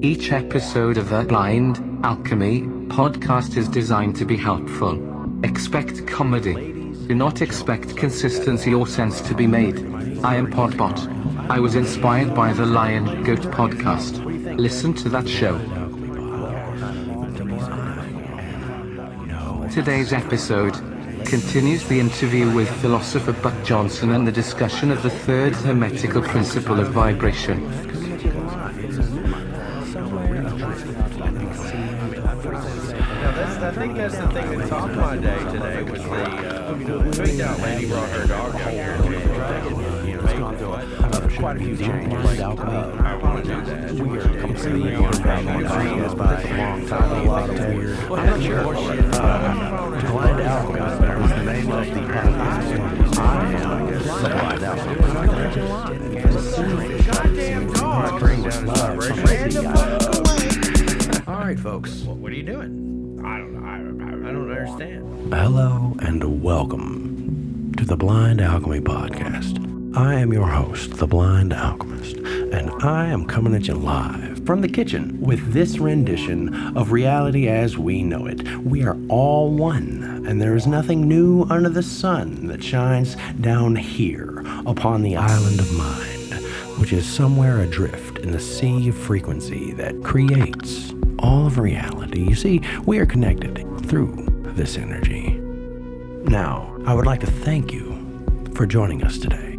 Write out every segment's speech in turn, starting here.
Each episode of the Blind Alchemy Podcast is designed to be helpful. Expect comedy. Do not expect consistency or sense to be made. I am Podbot. I was inspired by the Lion Goat podcast. Listen to that show. Today's episode continues the interview with philosopher Buck Johnson and the discussion of the third hermetical principle of vibration. I think that's the thing that topped my day today was the tweaked out lady brought her dog down here and quite a few changes. I want to do that. We are completely on track by a long time. I'm not sure. Blind Alchemy is the name of the podcast. I am the Blind Alchemy. Goddamn dog! Bring down his vibration. All right, folks. What are you doing? I don't know. I don't understand. Hello and welcome to the Blind Alchemy Podcast. I am your host, the Blind Alchemist, and I am coming at you live from the kitchen with this rendition of reality as we know it. We are all one, and there is nothing new under the sun that shines down here upon the island of mind, which is somewhere adrift in the sea of frequency that creates all of reality. You see, we are connected through this energy. Now, I would like to thank you for joining us today.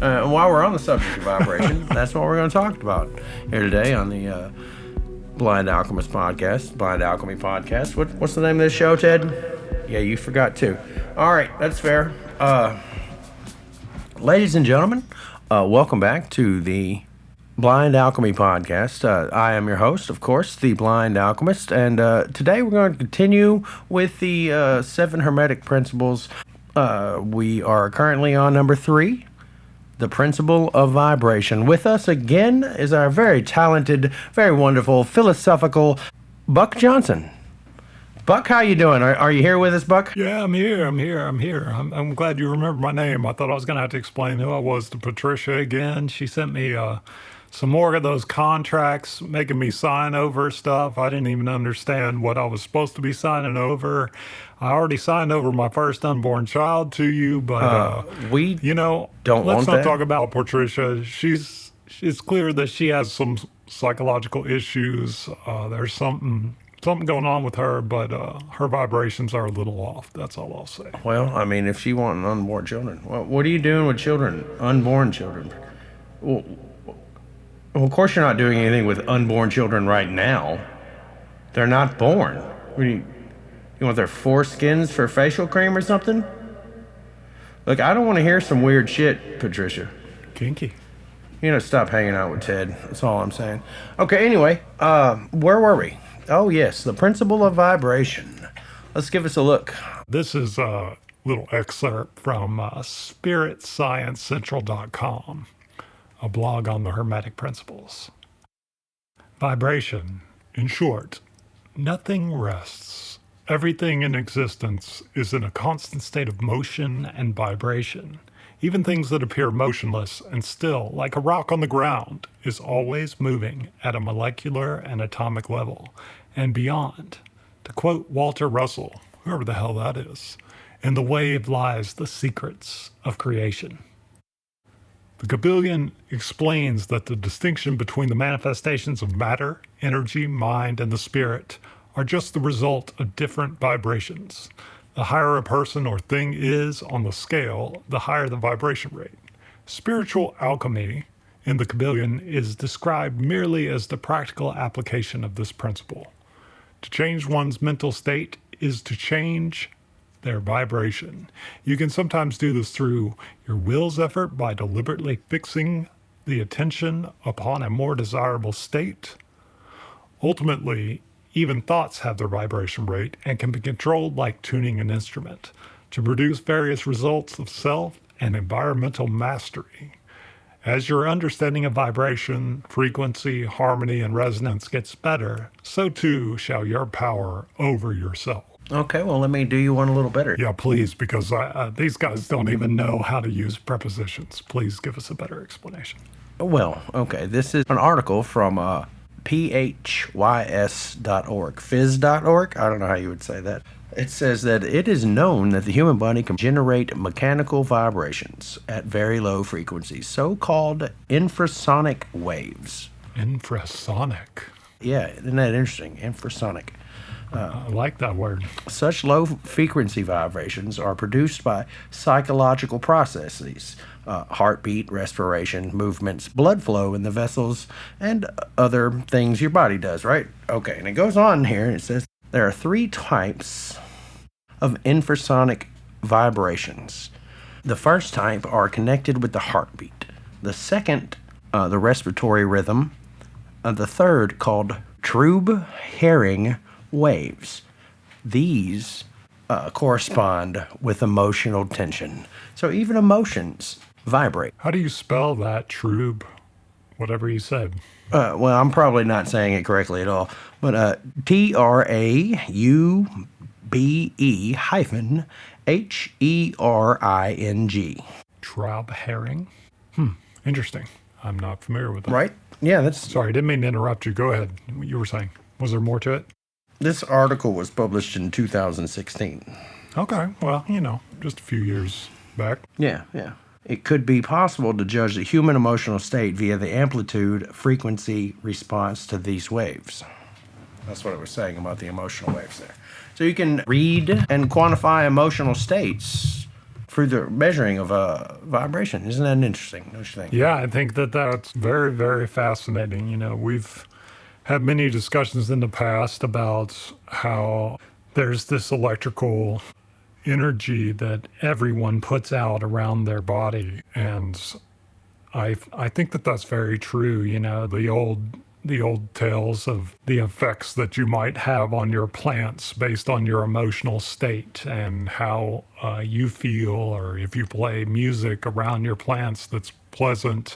While we're on the subject of vibration, that's what we're going to talk about here today on the Blind Alchemist Podcast, Blind Alchemy Podcast. What's the name of this show, Ted? Yeah, you forgot too. All right, that's fair. Ladies and gentlemen, welcome back to the Blind Alchemy Podcast. I am your host, of course, the Blind Alchemist, and today we're going to continue with the 7 hermetic principles. We are currently on number 3, the principle of vibration. With us again is our very talented, very wonderful, philosophical Buck Johnson. Buck, how you doing? Are you here with us, Buck? Yeah, I'm here. I'm glad you remember my name. I thought I was going to have to explain who I was to Patricia again. She sent me some more of those contracts, making me sign over stuff. I didn't even understand what I was supposed to be signing over. I already signed over my first unborn child to you, but we don't want let's not that. talk about Patricia. It's clear that she has some psychological issues. There's something going on with her, but her vibrations are a little off. That's all I'll say. Well, I mean, if she wants unborn children, what are you doing with children, unborn children? Well, of course you're not doing anything with unborn children right now. They're not born. What do you want their foreskins for facial cream or something? Look, I don't want to hear some weird shit, Patricia. Kinky. Stop hanging out with Ted. That's all I'm saying. Okay, anyway, where were we? Oh, yes, the principle of vibration. Let's give us a look. This is a little excerpt from spiritsciencecentral.com, a blog on the Hermetic principles. Vibration. In short, nothing rests. Everything in existence is in a constant state of motion and vibration. Even things that appear motionless and still, like a rock on the ground, is always moving at a molecular and atomic level and beyond. To quote Walter Russell, whoever the hell that is, in the wave lies the secrets of creation. The Kybalion explains that the distinction between the manifestations of matter, energy, mind, and the spirit are just the result of different vibrations. The higher a person or thing is on the scale, the higher the vibration rate. Spiritual alchemy in the Kybalion is described merely as the practical application of this principle. To change one's mental state is to change their vibration. You can sometimes do this through your will's effort by deliberately fixing the attention upon a more desirable state. Ultimately, even thoughts have their vibration rate and can be controlled like tuning an instrument to produce various results of self and environmental mastery. As your understanding of vibration, frequency, harmony, and resonance gets better, so too shall your power over yourself. Okay, well, let me do you one a little better. Yeah, please, because these guys don't even know how to use prepositions. Please give us a better explanation. Well, okay, this is an article from phys.org. Phys.org? I don't know how you would say that. It says that it is known that the human body can generate mechanical vibrations at very low frequencies, so-called infrasonic waves. Infrasonic. Yeah, isn't that interesting? Infrasonic. I like that word. Such low frequency vibrations are produced by psychological processes, heartbeat, respiration, movements, blood flow in the vessels, and other things your body does, right? Okay, and it goes on here, and it says there are 3 types of infrasonic vibrations. The first type are connected with the heartbeat. The second, the respiratory rhythm. The third, called Trube Herring waves. These correspond with emotional tension. So even emotions vibrate. How do you spell that, Trube? Whatever you said. Well, I'm probably not saying it correctly at all, but TRAUBE hyphen HERING. Traub herring? Interesting. I'm not familiar with that. Right? Yeah, that's... Sorry, I didn't mean to interrupt you. Go ahead. What you were saying. Was there more to it? This article was published in 2016. Okay. Well, just a few years back. Yeah. It could be possible to judge the human emotional state via the amplitude frequency response to these waves. That's what it was saying about the emotional waves there. So you can read and quantify emotional states through the measuring of a vibration. Isn't that interesting? Don't you think? Yeah, I think that's very, very fascinating. We've had many discussions in the past about how there's this electrical energy that everyone puts out around their body. And I think that's very true. The old tales of the effects that you might have on your plants based on your emotional state and how you feel, or if you play music around your plants that's pleasant.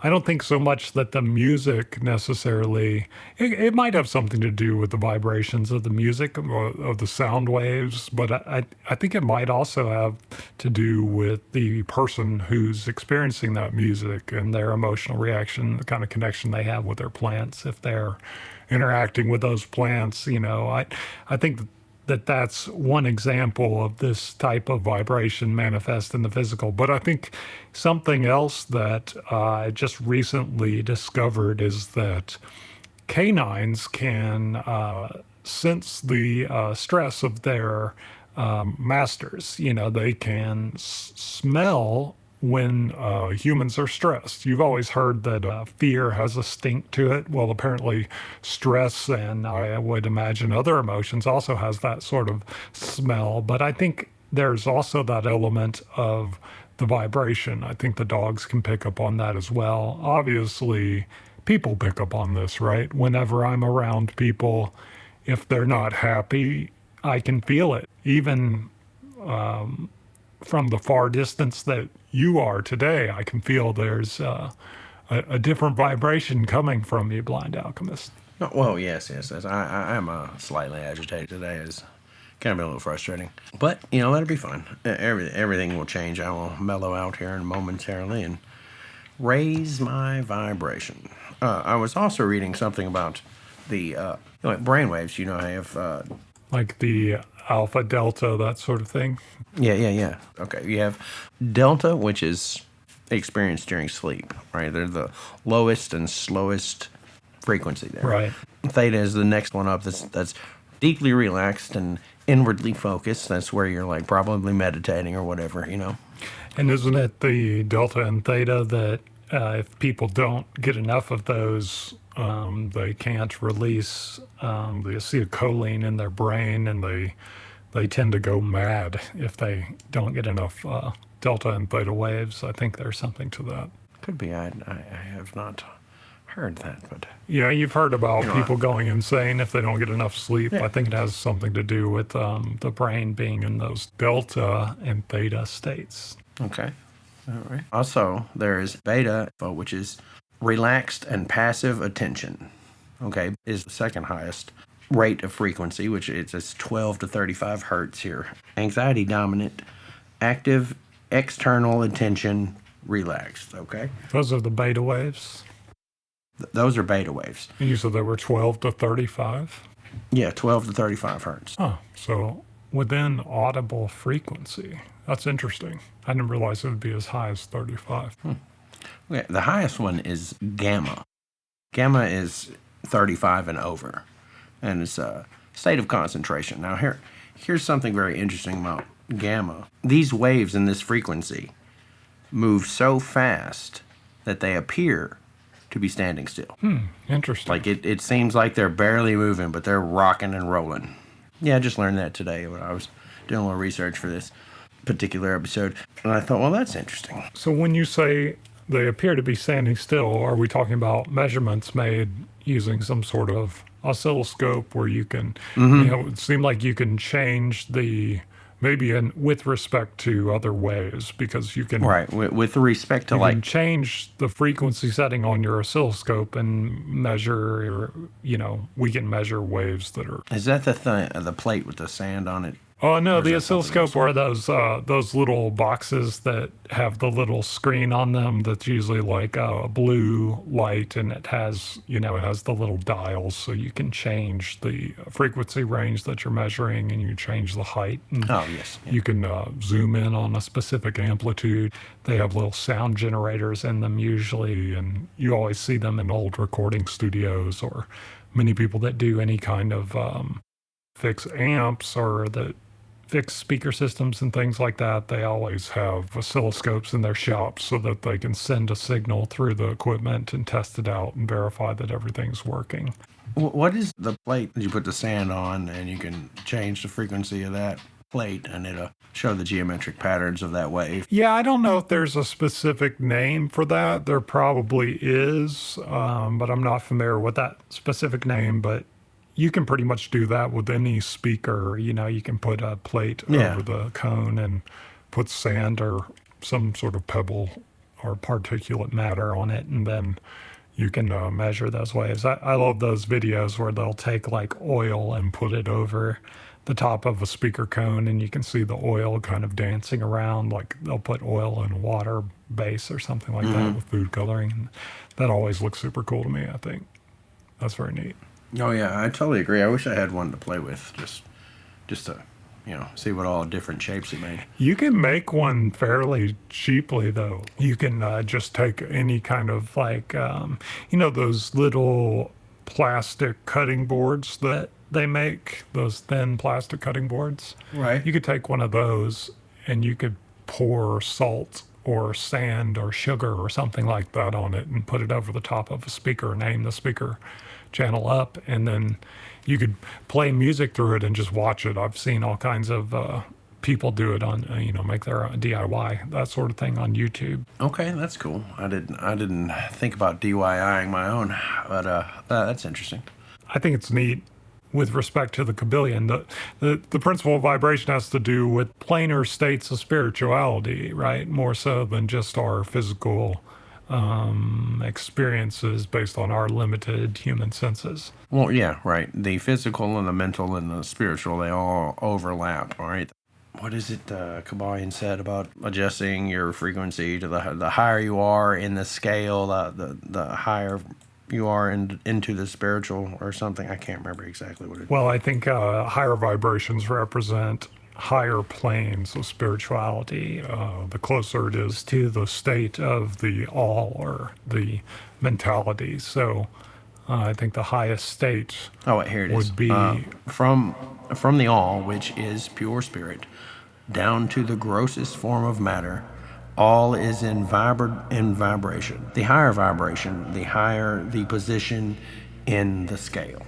I don't think so much that the music necessarily, it might have something to do with the vibrations of the music, of the sound waves, but I think it might also have to do with the person who's experiencing that music and their emotional reaction, the kind of connection they have with their plants, if they're interacting with those plants. I think that's one example of this type of vibration manifest in the physical. But I think something else that I just recently discovered is that canines can sense the stress of their masters. They can smell when humans are stressed. You've always heard that fear has a stink to it. Well, apparently stress, and I would imagine other emotions, also has that sort of smell. But I think there's also that element of the vibration. I think the dogs can pick up on that as well. Obviously, people pick up on this, right? Whenever I'm around people, if they're not happy, I can feel it. Even from the far distance that you are today, I can feel there's a different vibration coming from you, Blind Alchemist. Oh, well, yes. I'm slightly agitated today. It's kind of been a little frustrating. But, let it be fun. Everything will change. I will mellow out here momentarily and raise my vibration. I was also reading something about the brainwaves. I have... like the alpha, delta, that sort of thing? Yeah. Okay, you have delta, which is experienced during sleep, right? They're the lowest and slowest frequency there. Right. Theta is the next one up that's deeply relaxed and inwardly focused. That's where you're like probably meditating or whatever, And isn't it the delta and theta that if people don't get enough of those, they can't release the acetylcholine in their brain, and they tend to go mad if they don't get enough delta and theta waves? I think there's something to that. Could be. I have not heard that, but... Yeah, you've heard about people going insane if they don't get enough sleep. Yeah. I think it has something to do with the brain being in those delta and theta states. Okay. All right. Also, there is beta, which is relaxed and passive attention. Okay, is the second highest. rate of frequency, which it says 12 to 35 hertz here. Anxiety dominant, active, external attention, relaxed. Okay, Those are the beta waves. those are beta waves. And you said they were 12 to 35? Yeah, 12 to 35 hertz. Huh. So within audible frequency. That's interesting. I didn't realize it would be as high as 35. Okay, the highest one is gamma. Gamma is 35 and over, and it's a state of concentration. Now here's something very interesting about gamma. These waves in this frequency move so fast that they appear to be standing still. Interesting. Like it seems like they're barely moving, but they're rocking and rolling. Yeah, I just learned that today when I was doing a little research for this particular episode. And I thought, well, that's interesting. So when you say they appear to be standing still, are we talking about measurements made using some sort of oscilloscope where you can, it seemed like you can change the, with respect to other ways, because you can Right, with respect to you like can change the frequency setting on your oscilloscope and measure, or, we can measure waves that are. Is that the plate with the sand on it? Oh no, the that something oscilloscope are those little boxes that have the little screen on them that's usually like a blue light, and it has it has the little dials, so you can change the frequency range that you're measuring, and you change the height. And Oh, yes. Yeah. you can zoom in on a specific amplitude. They have little sound generators in them usually, and you always see them in old recording studios, or many people that do any kind of fixed amps or the fixed speaker systems and things like that. They always have oscilloscopes in their shops so that they can send a signal through the equipment and test it out and verify that everything's working. What is the plate that you put the sand on, and you can change the frequency of that plate, and it'll show the geometric patterns of that wave? Yeah, I don't know if there's a specific name for that. There probably is, but I'm not familiar with that specific name. But you can pretty much do that with any speaker. You can put a plate over the cone and put sand or some sort of pebble or particulate matter on it, and then you can measure those waves. I love those videos where they'll take like oil and put it over the top of a speaker cone, and you can see the oil kind of dancing around. Like they'll put oil in water base or something like that with food coloring. That always looks super cool to me, I think. That's very neat. Oh yeah, I totally agree. I wish I had one to play with, just to, see what all different shapes it made. You can make one fairly cheaply, though. You can just take any kind of like, those little plastic cutting boards that they make, those thin plastic cutting boards. Right. You could take one of those and you could pour salt or sand or sugar or something like that on it and put it over the top of a speaker, name the speaker channel up, and then you could play music through it and just watch it. I've seen all kinds of people do it on, make their DIY, that sort of thing on YouTube. Okay, that's cool. I didn't think about DIYing my own, but that's interesting. I think it's neat with respect to the kybalion. The principle of vibration has to do with planar states of spirituality, right? More so than just our physical experiences based on our limited human senses. Well, yeah, right. The physical and the mental and the spiritual, they all overlap, all right? What is it Kybalion said about adjusting your frequency to the higher you are in the scale, the higher you are into the spiritual or something? I can't remember exactly what it is. Well, I think higher vibrations represent higher planes of spirituality. The closer it is to the state of the all or the mentality. So I think the highest state Here it is. would be from the all, which is pure spirit, down to the grossest form of matter. All is in vibration. The higher vibration, the higher the position in the scale.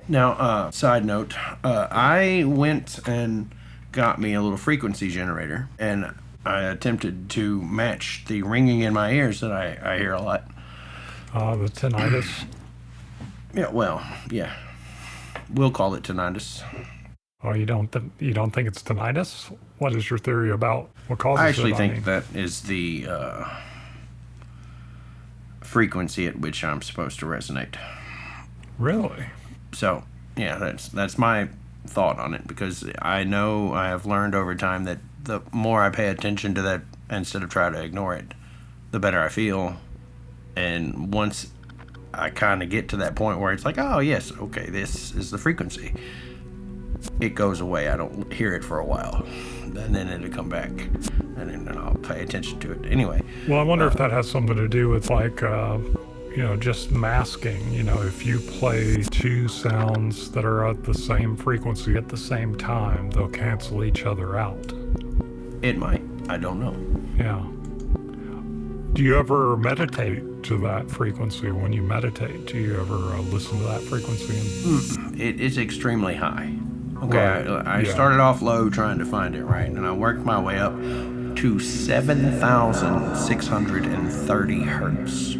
Now, side note, I went and got me a little frequency generator, and I attempted to match the ringing in my ears that I hear a lot. the tinnitus. Yeah. We'll call it tinnitus. Oh, you don't think it's tinnitus? What is your theory about what causes it? I actually think that is the frequency at which I'm supposed to resonate. Really? So, Yeah, that's my thought on it, because I know I have learned over time that the more I pay attention to that instead of try to ignore it, the better I feel. And once I kind of get to that point where it's like, oh yes, okay, this is the frequency, it goes away. I don't hear it for a while, and then it'll come back, and then I'll pay attention to it anyway. Well, I wonder if that has something to do with just masking. If you play two sounds that are at the same frequency at the same time, they'll cancel each other out. It might. I don't know. Yeah. Do you ever meditate to that frequency? When you meditate, do you ever listen to that frequency? It is extremely high. Okay, Right. I Yeah. started off low trying to find it right, and I worked my way up to 7,630 hertz.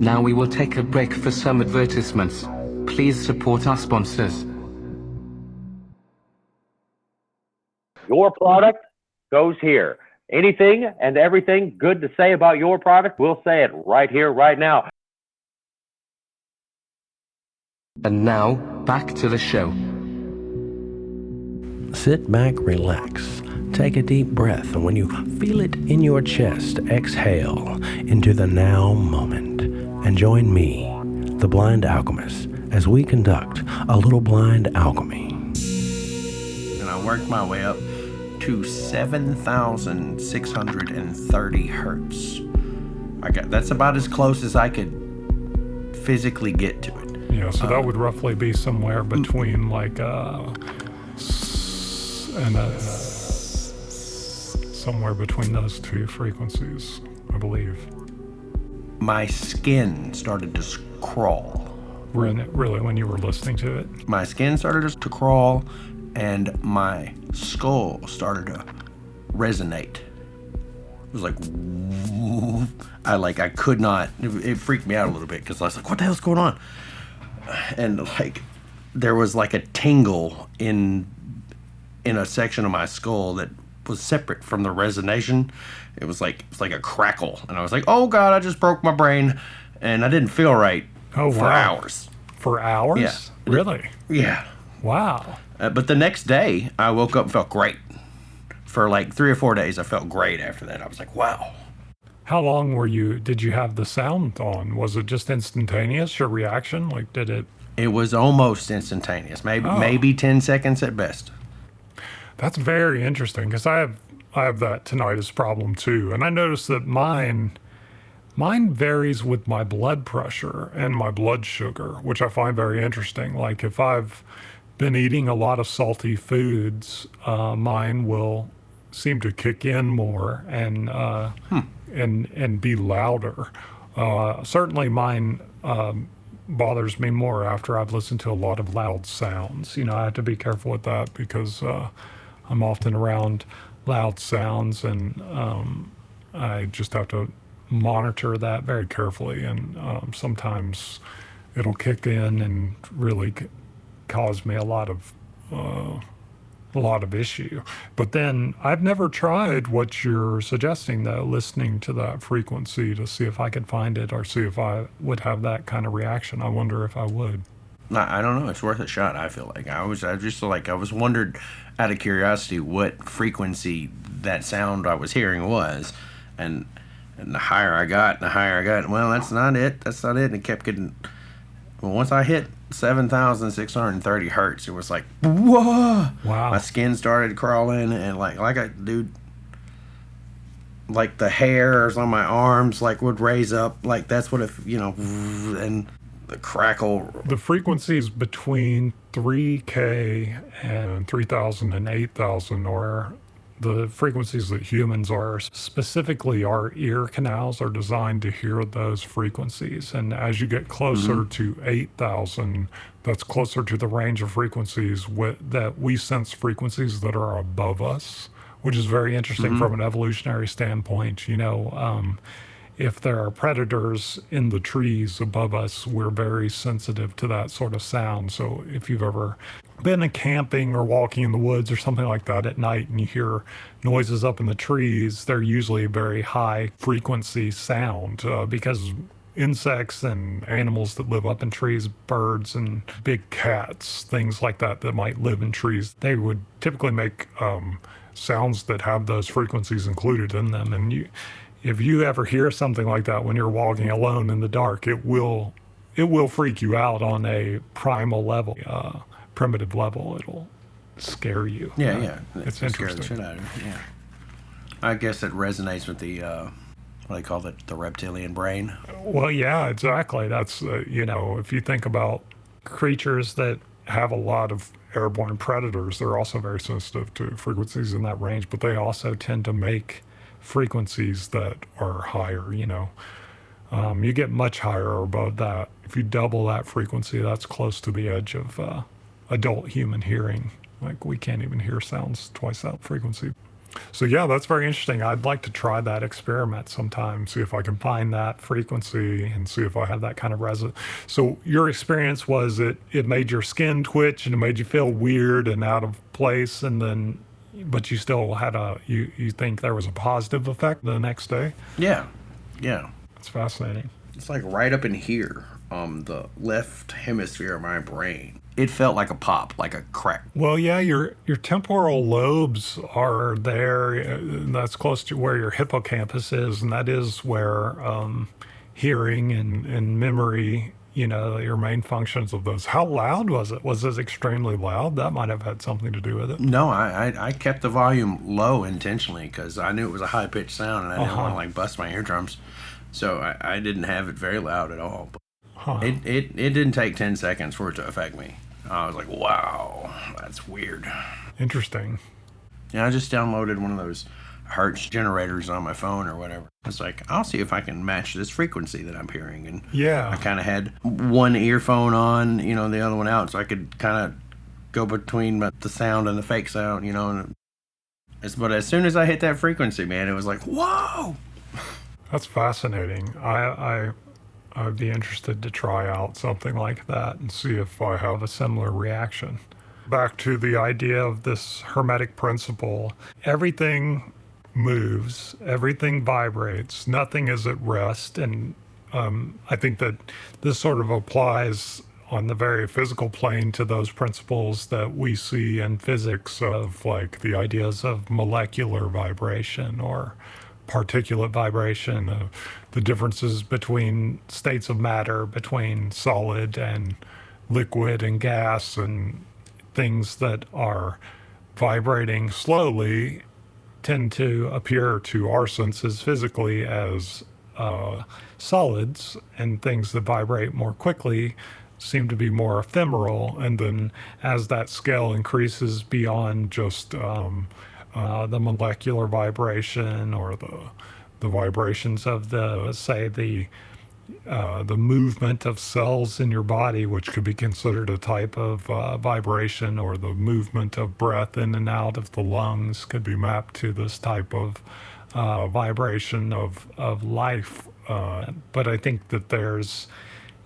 Now we will take a break for some advertisements. Please support our sponsors. Your product goes here. Anything and everything good to say about your product, we'll say it right here, right now. And now, back to the show. Sit back, relax, take a deep breath, and when you feel it in your chest, exhale into the now moment and join me, the Blind Alchemist, as we conduct a little blind alchemy. And I worked my way up to 7,630 hertz. That's about as close as I could physically get to it. Yeah, so that would roughly be somewhere between somewhere between those two frequencies, I believe. My skin started to crawl. Really, when you were listening to it? My skin started to crawl, and my skull started to resonate. It was like, I could not. It freaked me out a little bit, because I was like, what the hell's going on? And there was like a tingle in a section of my skull that was separate from the resonation. It was like a crackle, and I was like, oh God, I just broke my brain, and I didn't feel right for hours. For hours? Yeah. Really? Yeah. Wow. But the next day, I woke up and felt great. For like 3 or 4 days, I felt great after that. I was like, wow. How long did you have the sound on? Was it just instantaneous, your reaction? Like, did it? It was almost instantaneous, maybe 10 seconds at best. That's very interesting, because I have that tinnitus problem too, and I noticed that mine varies with my blood pressure and my blood sugar, which I find very interesting. Like if I've been eating a lot of salty foods, mine will seem to kick in more and be louder. Certainly mine bothers me more after I've listened to a lot of loud sounds. I have to be careful with that, because I'm often around loud sounds, and I just have to monitor that very carefully. And sometimes it'll kick in and really cause me a lot of issue. But then I've never tried what you're suggesting, though, listening to that frequency to see if I could find it, or see if I would have that kind of reaction. I wonder if I would. I don't know. It's worth a shot, I feel like. I was wondered out of curiosity what frequency that sound I was hearing was. And the higher I got, well, that's not it. And it kept getting... Well, once I hit 7,630 hertz, it was like, whoa! Wow. My skin started crawling, and like the hairs on my arms would raise up. Like that's what and the crackle. The frequencies between 3K and 3,000 and 8,000 are the frequencies that humans are. Specifically, our ear canals are designed to hear those frequencies. And as you get closer to 8,000, that's closer to the range of frequencies that we sense frequencies that are above us, which is very interesting from an evolutionary standpoint. If there are predators in the trees above us, we're very sensitive to that sort of sound. So if you've ever been camping or walking in the woods or something like that at night and you hear noises up in the trees, they're usually very high frequency sound because insects and animals that live up in trees, birds and big cats, things like that that might live in trees, they would typically make sounds that have those frequencies included in them. And if you ever hear something like that when you're walking alone in the dark, it will freak you out on a primal level, primitive level. It'll scare you. Yeah. It's Scare the interesting. shit out of you. Yeah. I guess it resonates with the what do they call it? The reptilian brain. Well, yeah, exactly. That's, if you think about creatures that have a lot of airborne predators, they're also very sensitive to frequencies in that range, but they also tend to make frequencies that are higher, You get much higher above that. If you double that frequency, that's close to the edge of adult human hearing. Like we can't even hear sounds twice that frequency. So yeah, that's very interesting. I'd like to try that experiment sometime, see if I can find that frequency and see if I have that kind of resonance. So your experience was it made your skin twitch and it made you feel weird and out of place, but you still had you think there was a positive effect the next day? Yeah. That's fascinating. It's like right up in here, the left hemisphere of my brain. It felt like a pop, like a crack. Well, yeah, your temporal lobes are there. That's close to where your hippocampus is, and that is where hearing and memory, your main functions of those. How loud was it? Was it extremely loud? That might have had something to do with it. No, I kept the volume low intentionally because I knew it was a high-pitched sound, and I didn't want to bust my eardrums. So I didn't have it very loud at all. But it didn't take 10 seconds for it to affect me. I was like, wow, that's weird. Interesting. Yeah, I just downloaded one of those Hertz generators on my phone or whatever. It's like, I'll see if I can match this frequency that I'm hearing. And yeah, I kind of had one earphone on, the other one out, so I could kind of go between the sound and the fake sound, But as soon as I hit that frequency, man, it was like, whoa! That's fascinating. I'd be interested to try out something like that and see if I have a similar reaction. Back to the idea of this hermetic principle, everything moves, everything vibrates, nothing is at rest. And I think that this sort of applies on the very physical plane to those principles that we see in physics of like the ideas of molecular vibration or particulate vibration, the differences between states of matter, between solid and liquid and gas, and things that are vibrating slowly tend to appear to our senses physically as solids, and things that vibrate more quickly seem to be more ephemeral. And then as that scale increases beyond just the molecular vibration or the vibrations of the movement of cells in your body, which could be considered a type of vibration, or the movement of breath in and out of the lungs could be mapped to this type of vibration of life. But I think that there's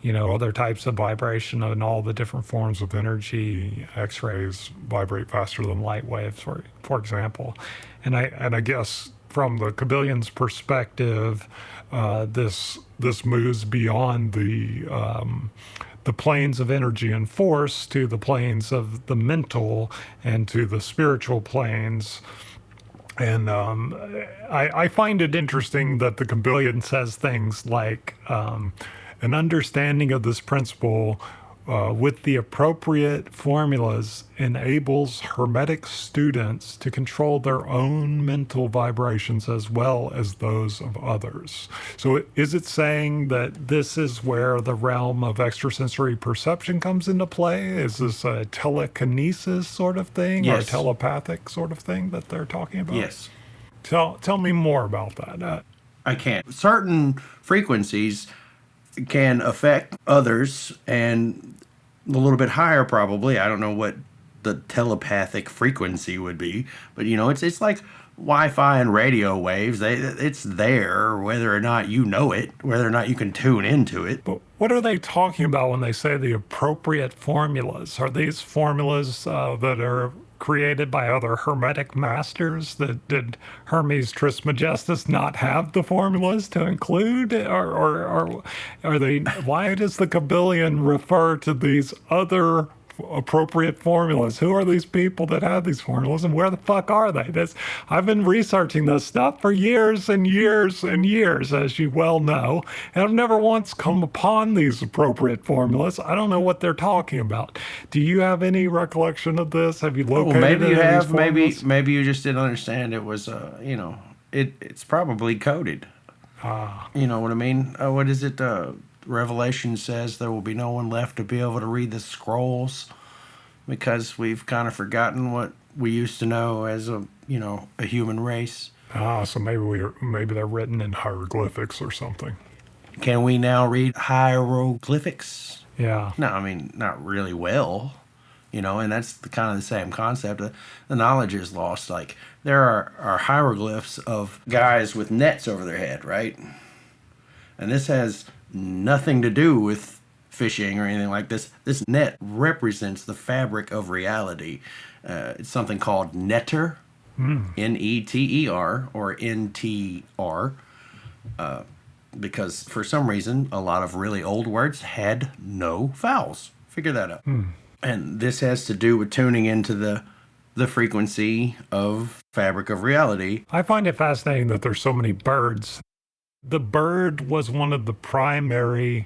other types of vibration and all the different forms of energy. X-rays vibrate faster than light waves, for example. And I guess from the kybalion's perspective, this moves beyond the planes of energy and force to the planes of the mental and to the spiritual planes. And I find it interesting that the kybalion says things like, an understanding of this principle with the appropriate formulas enables hermetic students to control their own mental vibrations as well as those of others. So is it saying that this is where the realm of extrasensory perception comes into play? Is this a telekinesis sort of thing? Yes. Or a telepathic sort of thing that they're talking about? Yes. Tell me more about that. I can't. Certain frequencies can affect others, and a little bit higher probably. I don't know what the telepathic frequency would be, but it's like Wi-Fi and radio waves. It's there, whether or not you know it, whether or not you can tune into it. But what are they talking about when they say the appropriate formulas? Are these formulas that are created by other hermetic masters? Did Hermes Trismegistus not have the formulas to include? Or are they? Why does the kybalion refer to these other appropriate formulas? Who are these people that have these formulas, and where the fuck are they? I've been researching this stuff for years and years and years, as you well know, and I've never once come upon these appropriate formulas. I don't know what they're talking about. Do you have any recollection of this? Have you located? Well, maybe you have. Maybe you just didn't understand. It was, it's probably coded. You know what I mean? What is it? Revelation says there will be no one left to be able to read the scrolls, because we've kind of forgotten what we used to know as a human race. So maybe they're written in hieroglyphics or something. Can we now read hieroglyphics? Yeah. No, I mean, not really well, and that's kind of the same concept. The knowledge is lost. Like, there are hieroglyphs of guys with nets over their head, right? And this has nothing to do with fishing or anything like this. This net represents the fabric of reality. It's something called netter, Neter, or NTR, because for some reason a lot of really old words had no vowels. Figure that out. And this has to do with tuning into the frequency of fabric of reality. I find it fascinating that there's so many birds. The bird was one of the primary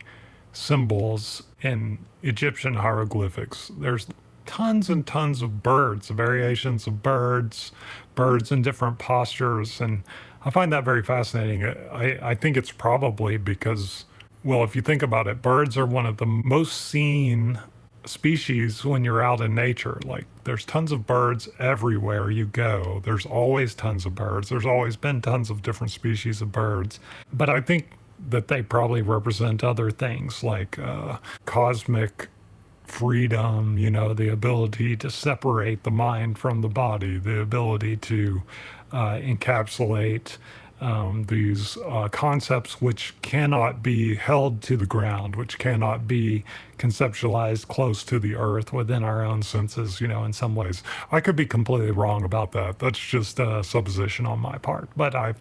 symbols in Egyptian hieroglyphics. There's tons and tons of birds, variations of birds in different postures, and I find that very fascinating. I think it's probably because, well, if you think about it, birds are one of the most seen species when you're out in nature. Like, there's tons of birds everywhere you go. There's always tons of birds. There's always been tons of different species of birds. But I think that they probably represent other things like cosmic freedom, the ability to separate the mind from the body, the ability to encapsulate these concepts which cannot be held to the ground, which cannot be conceptualized close to the earth within our own senses, in some ways. I could be completely wrong about that. That's just a supposition on my part. But I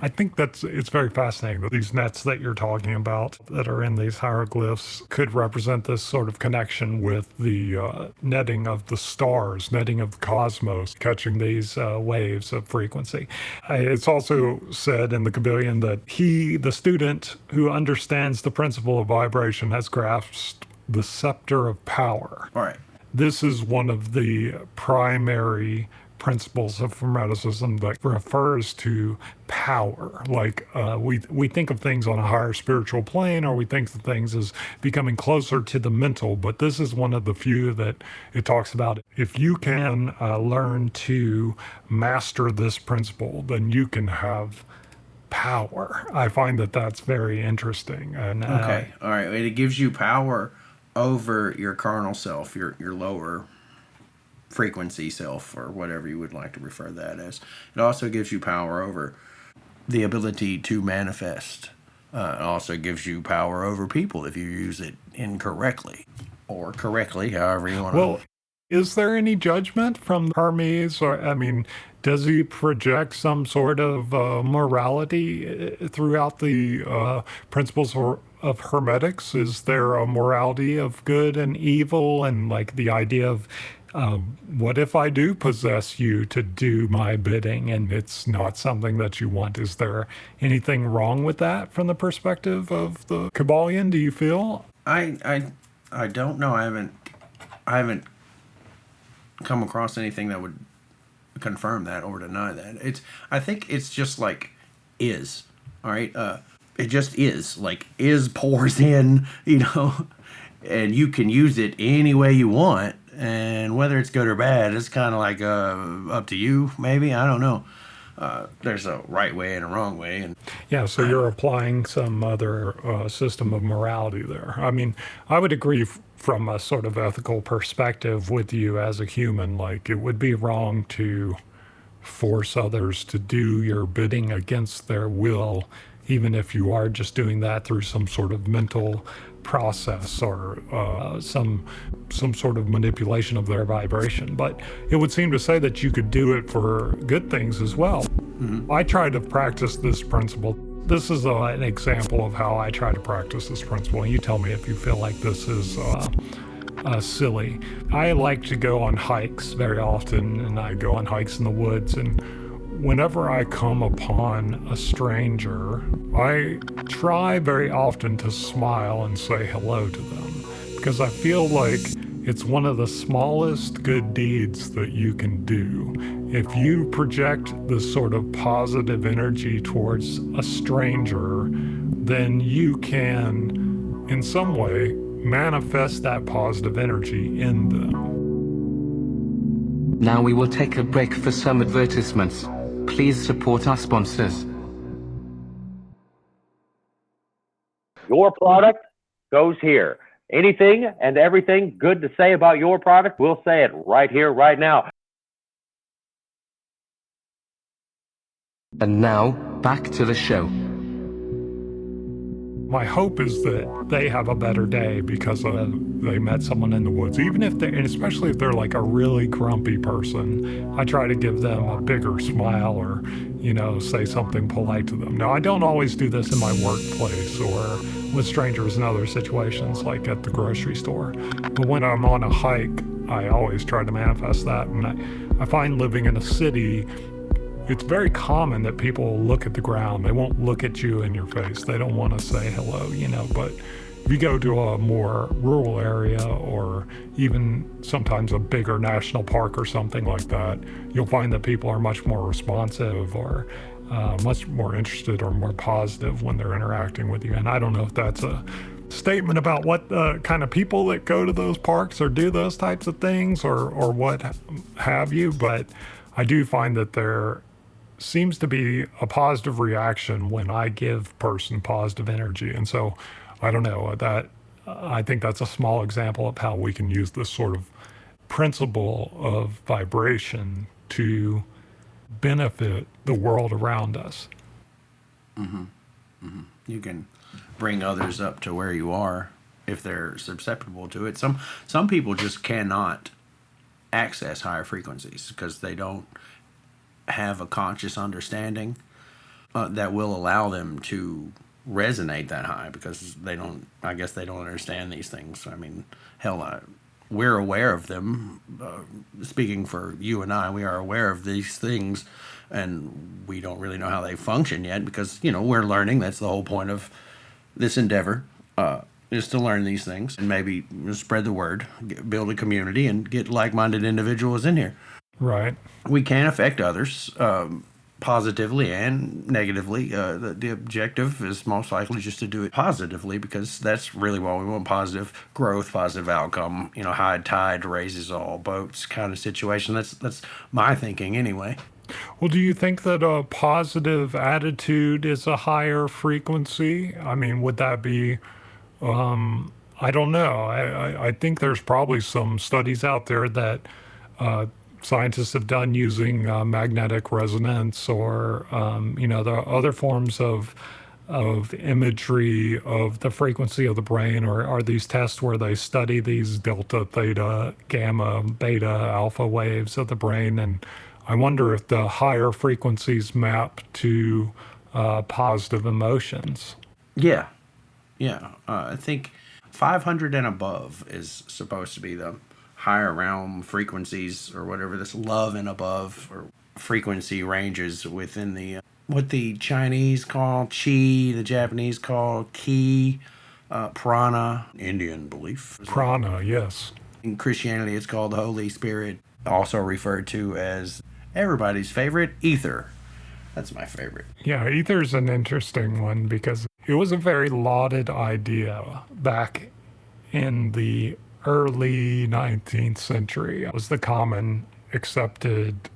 think it's very fascinating that these nets that you're talking about that are in these hieroglyphs could represent this sort of connection with the netting of the stars, netting of the cosmos, catching these waves of frequency. It's also said in the kybalion that the student who understands the principle of vibration, has grasped the scepter of power. Right. This is one of the primary principles of Hermeticism that refers to power. Like, we think of things on a higher spiritual plane, or we think of things as becoming closer to the mental, but this is one of the few that it talks about. If you can learn to master this principle, then you can have power. I find that that's very interesting. And okay, all right. It gives you power over your carnal self, your lower frequency self, or whatever you would like to refer that as. It also gives you power over the ability to manifest. It also gives you power over people if you use it incorrectly, or correctly, however you want to. Well, is there any judgment from Hermes? Or, does he project some sort of morality throughout the principles of hermetics? Is there a morality of good and evil, and like the idea of what if I do possess you to do my bidding and it's not something that you want? Is there anything wrong with that from the perspective of the kybalion, do you feel? I don't know. I haven't come across anything that would confirm that or deny that. I think it's just like is. All right. It just is. Like, is pours in, and you can use it any way you want, and whether it's good or bad, it's kind of like up to you, maybe. I don't know. There's a right way and a wrong way. And yeah, so you're applying some other system of morality there. I would agree from a sort of ethical perspective with you as a human. Like, it would be wrong to force others to do your bidding against their will, even if you are just doing that through some sort of mental process or some sort of manipulation of their vibration. But it would seem to say that you could do it for good things as well. I try to practice this principle. This is an example of how I try to practice this principle, and you tell me if you feel like this is silly. I like to go on hikes very often, and I go on hikes in the woods, and whenever I come upon a stranger, I try very often to smile and say hello to them, because I feel like it's one of the smallest good deeds that you can do. If you project this sort of positive energy towards a stranger, then you can, in some way, manifest that positive energy in them. Now we will take a break for some advertisements. Please support our sponsors. Your product goes here. Anything and everything good to say about your product, we'll say it right here, right now. And now, back to the show. My hope is that they have a better day because they met someone in the woods. Even if they, and especially if they're like a really grumpy person, I try to give them a bigger smile or, say something polite to them. Now, I don't always do this in my workplace or with strangers in other situations, like at the grocery store. But when I'm on a hike, I always try to manifest that. And I find living in a city, it's very common that people look at the ground. They won't look at you in your face. They don't want to say hello, but if you go to a more rural area or even sometimes a bigger national park or something like that, you'll find that people are much more responsive or much more interested or more positive when they're interacting with you. And I don't know if that's a statement about what kind of people that go to those parks or do those types of things or what have you, but I do find that there seems to be a positive reaction when I give person positive energy. And so I don't know, that I think that's a small example of how we can use this sort of principle of vibration to benefit the world around us. You can bring others up to where you are if they're susceptible to it. Some people just cannot access higher frequencies because they don't have a conscious understanding that will allow them to resonate that high because they don't understand these things. I mean, hell, we're aware of them. Speaking for you and I, we are aware of these things, and we don't really know how they function yet because, we're learning. That's the whole point of this endeavor, is to learn these things and maybe spread the word, build a community, and get like-minded individuals in here. Right. We can affect others positively and negatively. The objective is most likely just to do it positively because that's really what we want: positive growth, positive outcome. High tide raises all boats kind of situation. That's my thinking anyway. Well, do you think that a positive attitude is a higher frequency? I mean, would that be, I don't know. I think there's probably some studies out there that scientists have done using magnetic resonance or, the other forms of imagery of the frequency of the brain, or are these tests where they study these delta, theta, gamma, beta, alpha waves of the brain. And I wonder if the higher frequencies map to positive emotions. Yeah. I think 500 and above is supposed to be the higher realm frequencies, or whatever this love and above or frequency ranges within the what the Chinese call chi, the Japanese call ki, prana, Indian belief. Prana, yes. In Christianity, it's called the Holy Spirit, also referred to as everybody's favorite, ether. That's my favorite. Yeah, ether's an interesting one because it was a very lauded idea back in the early 19th century. It was the common accepted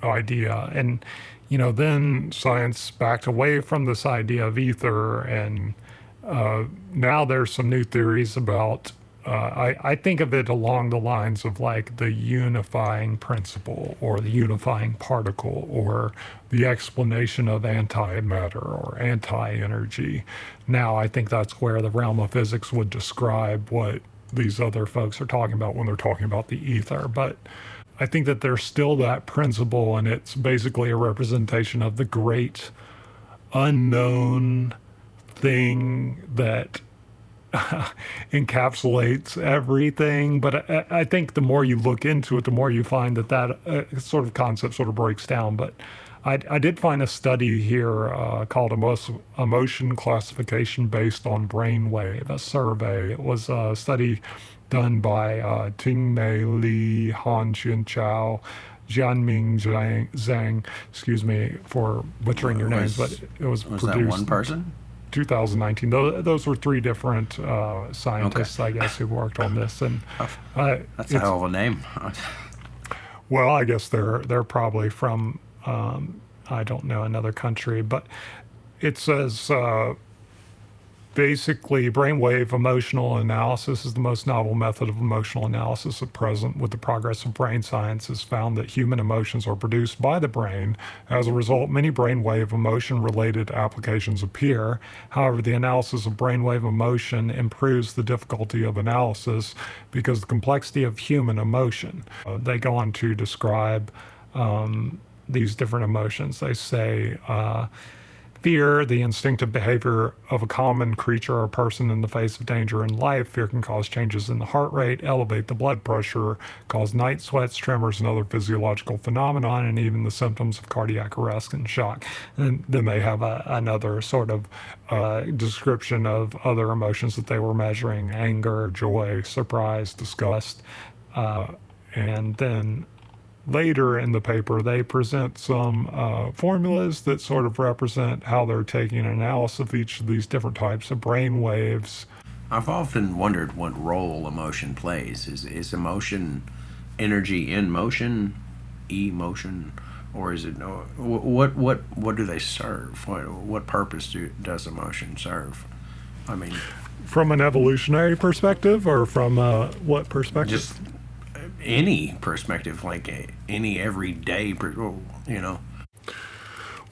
idea. And, then science backed away from this idea of ether. And now there's some new theories about I think of it along the lines of like the unifying principle or the unifying particle or the explanation of antimatter or anti-energy. Now, I think that's where the realm of physics would describe what these other folks are talking about when they're talking about the ether. But I think that there's still that principle, and it's basically a representation of the great unknown thing that encapsulates everything. But I think the more you look into it, the more you find that sort of concept sort of breaks down. But I did find a study here called Emotion Classification Based on Brainwave, a survey. It was a study done by Ting-Mei Li, Han Chien Chow, Jianming Zhang, excuse me for butchering your names, but it was produced. Was that one person? 2019. Those were three different scientists, I guess, who worked on this. And that's a hell of a name. Well, I guess they're probably from I don't know, another country, but it says basically brainwave emotional analysis is the most novel method of emotional analysis at present. With the progress of brain science, it's found that human emotions are produced by the brain. As a result, many brainwave emotion-related applications appear. However, the analysis of brainwave emotion improves the difficulty of analysis because the complexity of human emotion. They go on to describe these different emotions. They say fear, the instinctive behavior of a common creature or person in the face of danger in life. Fear can cause changes in the heart rate, elevate the blood pressure, cause night sweats, tremors, and other physiological phenomena, and even the symptoms of cardiac arrest and shock. And then they have another sort of description of other emotions that they were measuring: anger, joy, surprise, disgust, and then later in the paper, they present some formulas that sort of represent how they're taking an analysis of each of these different types of brain waves. I've often wondered what role emotion plays. Is emotion energy in motion, emotion, or is it what do they serve? What purpose does emotion serve? I mean, from an evolutionary perspective, or from what perspective? Just any perspective, like any everyday,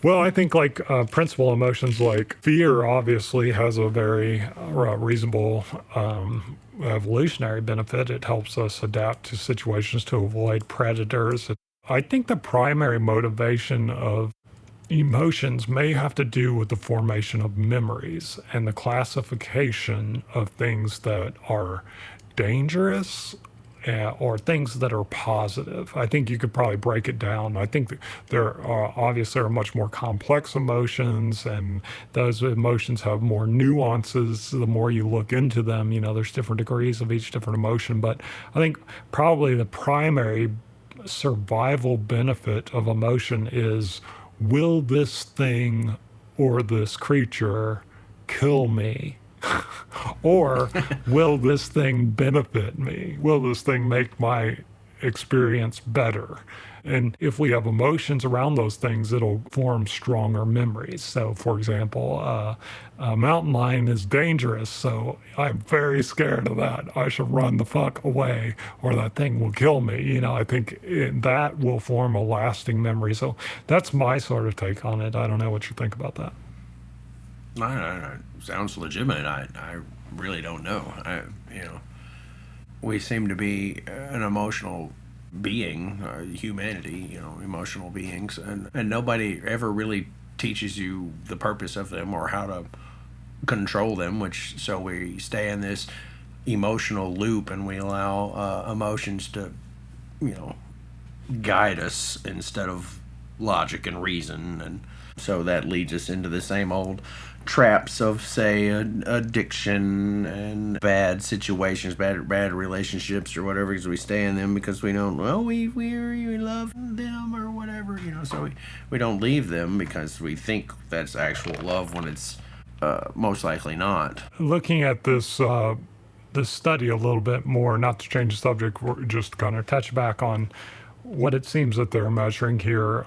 Well, I think like principal emotions like fear obviously has a very reasonable evolutionary benefit. It helps us adapt to situations to avoid predators. I think the primary motivation of emotions may have to do with the formation of memories and the classification of things that are dangerous or things that are positive. I think you could probably break it down. I think there are obviously much more complex emotions, and those emotions have more nuances. The more you look into them, there's different degrees of each different emotion. But I think probably the primary survival benefit of emotion is, will this thing or this creature kill me? Or will this thing benefit me? Will this thing make my experience better? And if we have emotions around those things, it'll form stronger memories. So, for example, a mountain lion is dangerous, so I'm very scared of that. I should run the fuck away, or that thing will kill me. I think that will form a lasting memory. So that's my sort of take on it. I don't know what you think about that. No, sounds legitimate. I really don't know. We seem to be an emotional being, humanity, emotional beings, and nobody ever really teaches you the purpose of them or how to control them, so we stay in this emotional loop and we allow emotions to, guide us instead of logic and reason, and so that leads us into the same old traps of, say, addiction and bad situations, bad relationships or whatever, because we stay in them because we don't, we love them or whatever, so we don't leave them because we think that's actual love when it's most likely not. Looking at this study a little bit more, not to change the subject, we're just kind of touch back on what it seems that they're measuring here.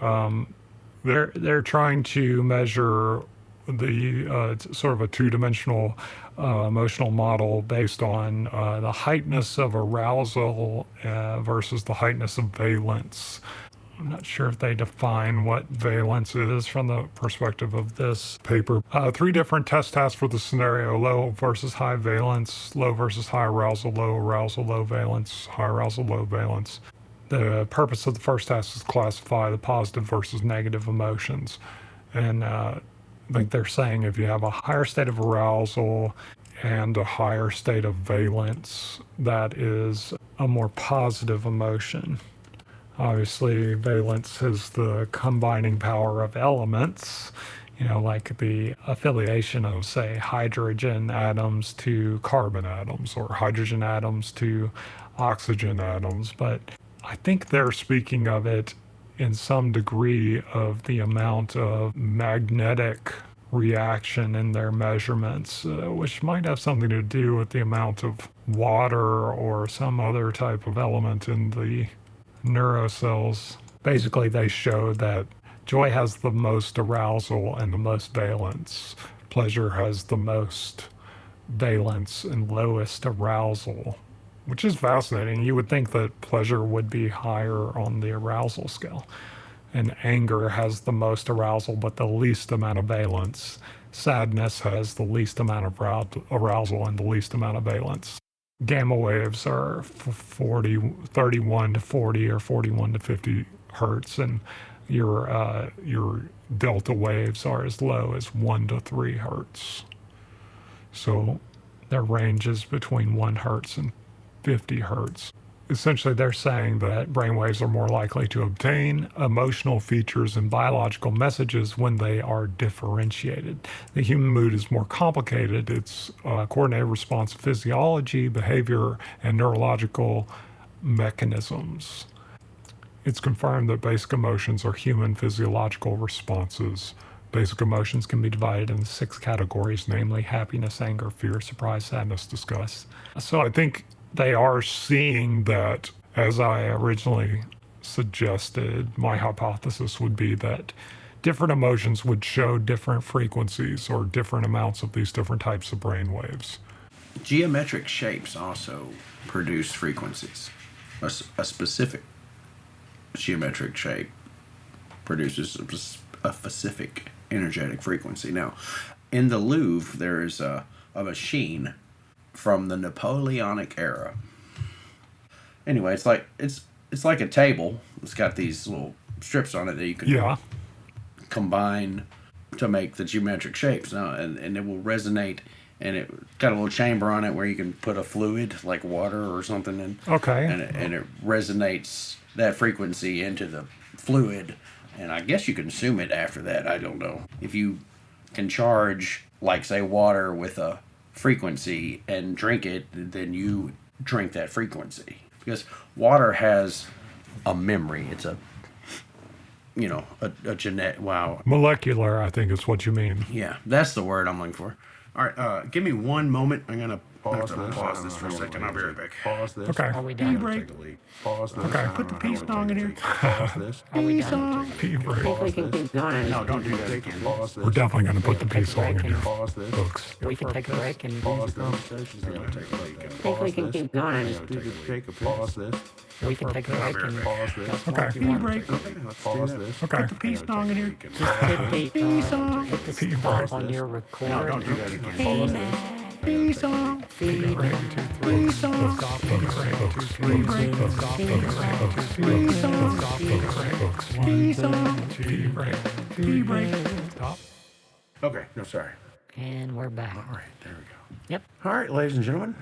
They're trying to measure the sort of a two-dimensional emotional model based on the heightness of arousal versus the heightness of valence. I'm not sure if they define what valence is from the perspective of this paper. 3 different test tasks for the scenario: low versus high valence, low versus high arousal, low valence, high arousal, low valence. The purpose of the first task is to classify the positive versus negative emotions. And I think they're saying if you have a higher state of arousal and a higher state of valence, that is a more positive emotion. Obviously, valence is the combining power of elements, like the affiliation of, say, hydrogen atoms to carbon atoms or hydrogen atoms to oxygen atoms. But I think they're speaking of it in some degree of the amount of magnetic reaction in their measurements, which might have something to do with the amount of water or some other type of element in the neurocells. Basically, they show that joy has the most arousal and the most valence. Pleasure has the most valence and lowest arousal, which is fascinating. You would think that pleasure would be higher on the arousal scale. And anger has the most arousal but the least amount of valence. Sadness has the least amount of arousal and the least amount of valence. Gamma waves are 31 to 40 or 41 to 50 hertz, and your delta waves are as low as 1 to 3 hertz. So their range is between 1 hertz and 50 hertz. Essentially, they're saying that brainwaves are more likely to obtain emotional features and biological messages when they are differentiated. The human mood is more complicated. It's a coordinated response to physiology, behavior, and neurological mechanisms. It's confirmed that basic emotions are human physiological responses. Basic emotions can be divided into 6 categories, namely happiness, anger, fear, surprise, sadness, disgust. So I think they are seeing that, as I originally suggested, my hypothesis would be that different emotions would show different frequencies or different amounts of these different types of brain waves. Geometric shapes also produce frequencies. A specific geometric shape produces a specific energetic frequency. Now, in the Louvre, there is a machine from the Napoleonic era. Anyway, it's like a table. It's got these little strips on it that you can combine to make the geometric shapes. Now, and it will resonate, and it got a little chamber on it where you can put a fluid like water or something in. Okay. And it resonates that frequency into the fluid, and I guess you consume it after that. I don't know. If you can charge, like, say, water with a frequency and drink it, then you drink that frequency, because water has a memory. It's a genetic, molecular, I think is what you mean. Yeah, that's the word I'm looking for. All right, give me one moment. I'm gonna pause this for a second. I'll be right back. Pause this. Okay. Are we done? Break. Pause this. Okay. Put the pee song in here. Pause this. Are we done? Pee break. We can keep going. No, don't do that again. Pause this. We're definitely going to put the pee song in here, Pause this. folks. We can take a break and pause this. I think we can keep going. Pause this. We can take a break and pause this. Okay. Pee break. Pause this. Okay. Put the pee song in here. Just put the pee song. Put the pee break on your recorder. No, don't do that again. Pause this. Pee song. Pee break. Pee song. Pee break. Stop. Okay, no, sorry. And we're back. All right, there we go. Yep. All right, ladies and gentlemen.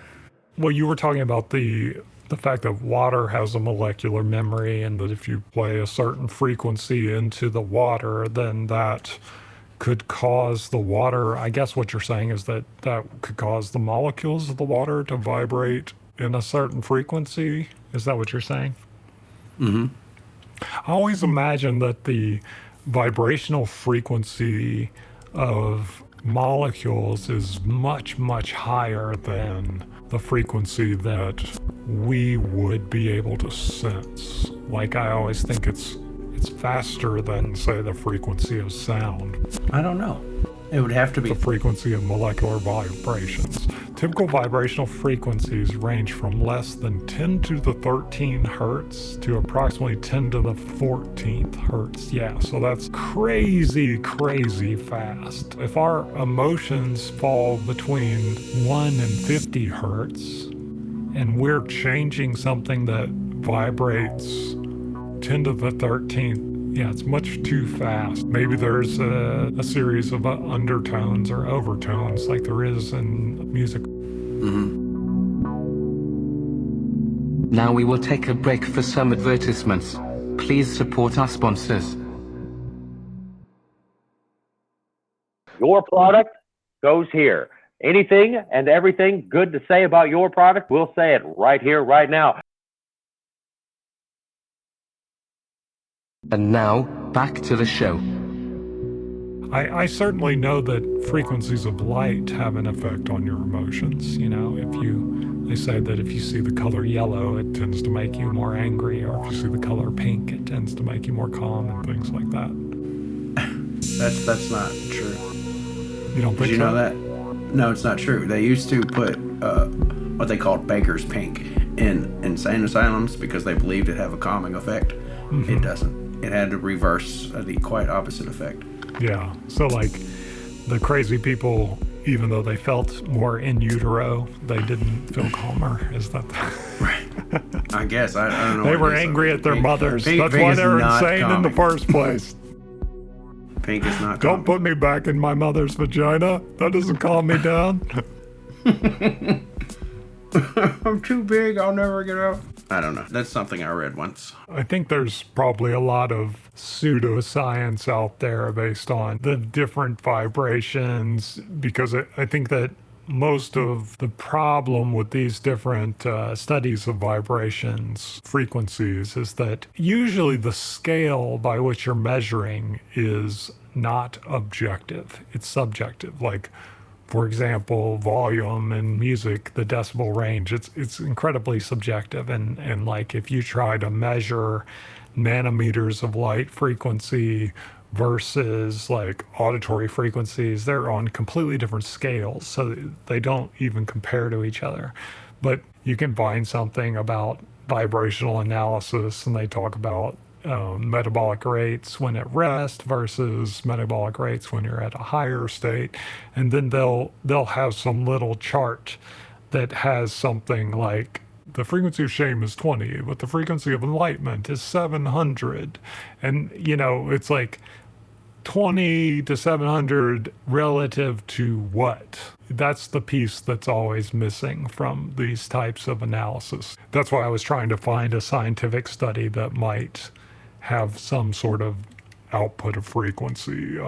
Well, you were talking about the fact that water has a molecular memory, and that if you play a certain frequency into the water, then that could cause the water, I guess what you're saying is that could cause the molecules of the water to vibrate in a certain frequency. Is that what you're saying? Mm-hmm. I always imagine that the vibrational frequency of molecules is much, much higher than the frequency that we would be able to sense. Like, I always think it's faster than, say, the frequency of sound. I don't know. It would have to be the frequency of molecular vibrations. Typical vibrational frequencies range from less than 10 to the 13 hertz to approximately 10 to the 14th hertz. Yeah, so that's crazy, crazy fast. If our emotions fall between 1 and 50 hertz, and we're changing something that vibrates 10 to the 13th, yeah, it's much too fast. Maybe there's a series of undertones or overtones like there is in music. Now we will take a break for some advertisements. Please support our sponsors. Your product goes here. Anything and everything good to say about your product, we'll say it right here, right now. And now, back to the show. I certainly know that frequencies of light have an effect on your emotions. You know, they say that if you see the color yellow, it tends to make you more angry, or if you see the color pink, it tends to make you more calm and things like that. That's not true. You don't think Did you so? know that? No, it's not true. They used to put what they called baker's pink in insane asylums because they believed it have a calming effect. Mm-hmm. It doesn't. It had to reverse the quite opposite effect. Yeah. So like the crazy people, even though they felt more in utero, they didn't feel calmer. Is that Right. I guess. I don't know. They what were it is. angry at their mothers. Pink That's why is they're not insane in the calming. first place. Pink is not Don't calming. put me back in my mother's vagina. That doesn't calm me down. I'm too big. I'll never get out. I don't know. That's something I read once. I think there's probably a lot of pseudoscience out there based on the different vibrations, because I think that most of the problem with these different studies of vibrations, frequencies, is that usually the scale by which you're measuring is not objective. It's subjective. Like, for example, volume in music, the decibel range, it's incredibly subjective. And like if you try to measure nanometers of light frequency versus like auditory frequencies, they're on completely different scales. So they don't even compare to each other. But you can find something about vibrational analysis, and they talk about metabolic rates when at rest versus metabolic rates when you're at a higher state, and then they'll have some little chart that has something like the frequency of shame is 20, but the frequency of enlightenment is 700, and you know it's like 20 to 700 relative to what? That's the piece that's always missing from these types of analysis. That's why I was trying to find a scientific study that might have some sort of output of frequency,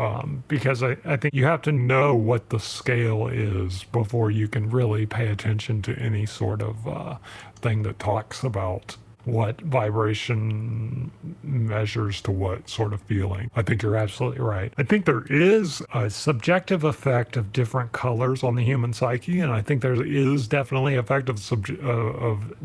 because I think you have to know what the scale is before you can really pay attention to any sort of thing that talks about what vibration measures to what sort of feeling. I think you're absolutely right. I think there is a subjective effect of different colors on the human psyche, and I think there is definitely effect of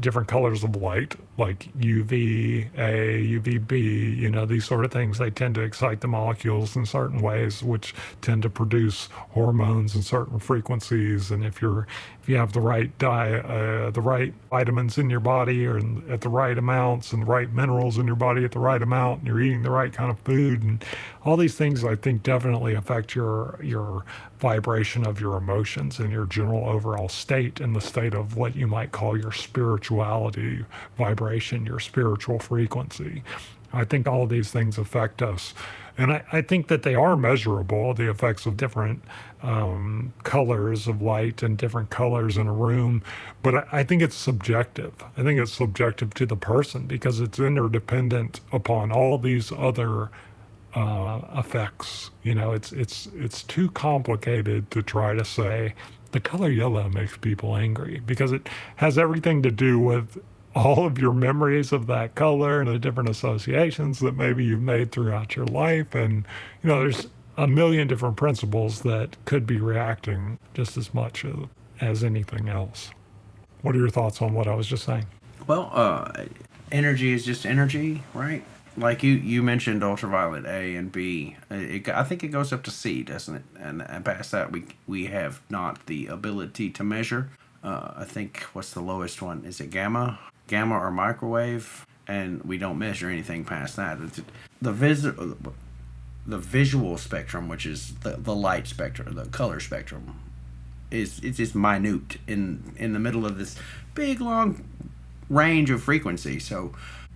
different colors of light, like UVA, UVB, you know, these sort of things. They tend to excite the molecules in certain ways, which tend to produce hormones in certain frequencies. And if you have the right diet, the right vitamins in your body, or at the right amounts, and the right minerals in your body at the right amount, and you're eating the right kind of food, and all these things, I think, definitely affect your vibration of your emotions and your general overall state, and the state of what you might call your spirituality vibration, your spiritual frequency. I think all of these things affect us. And I think that they are measurable, the effects of different colors of light and different colors in a room. But I think it's subjective. I think it's subjective to the person, because it's interdependent upon all these other effects. You know, it's too complicated to try to say the color yellow makes people angry, because it has everything to do with all of your memories of that color and the different associations that maybe you've made throughout your life. And, you know, there's a million different principles that could be reacting just as much as anything else. What are your thoughts on what I was just saying? Well, energy is just energy, right? like you mentioned ultraviolet A and B. I think it goes up to C, doesn't it? And past that, we have not the ability to measure. I think what's the lowest one? Is it gamma or microwave? And we don't measure anything past that. The visual spectrum, which is the light spectrum, the color spectrum, it's just minute in the middle of this big long range of frequency. So,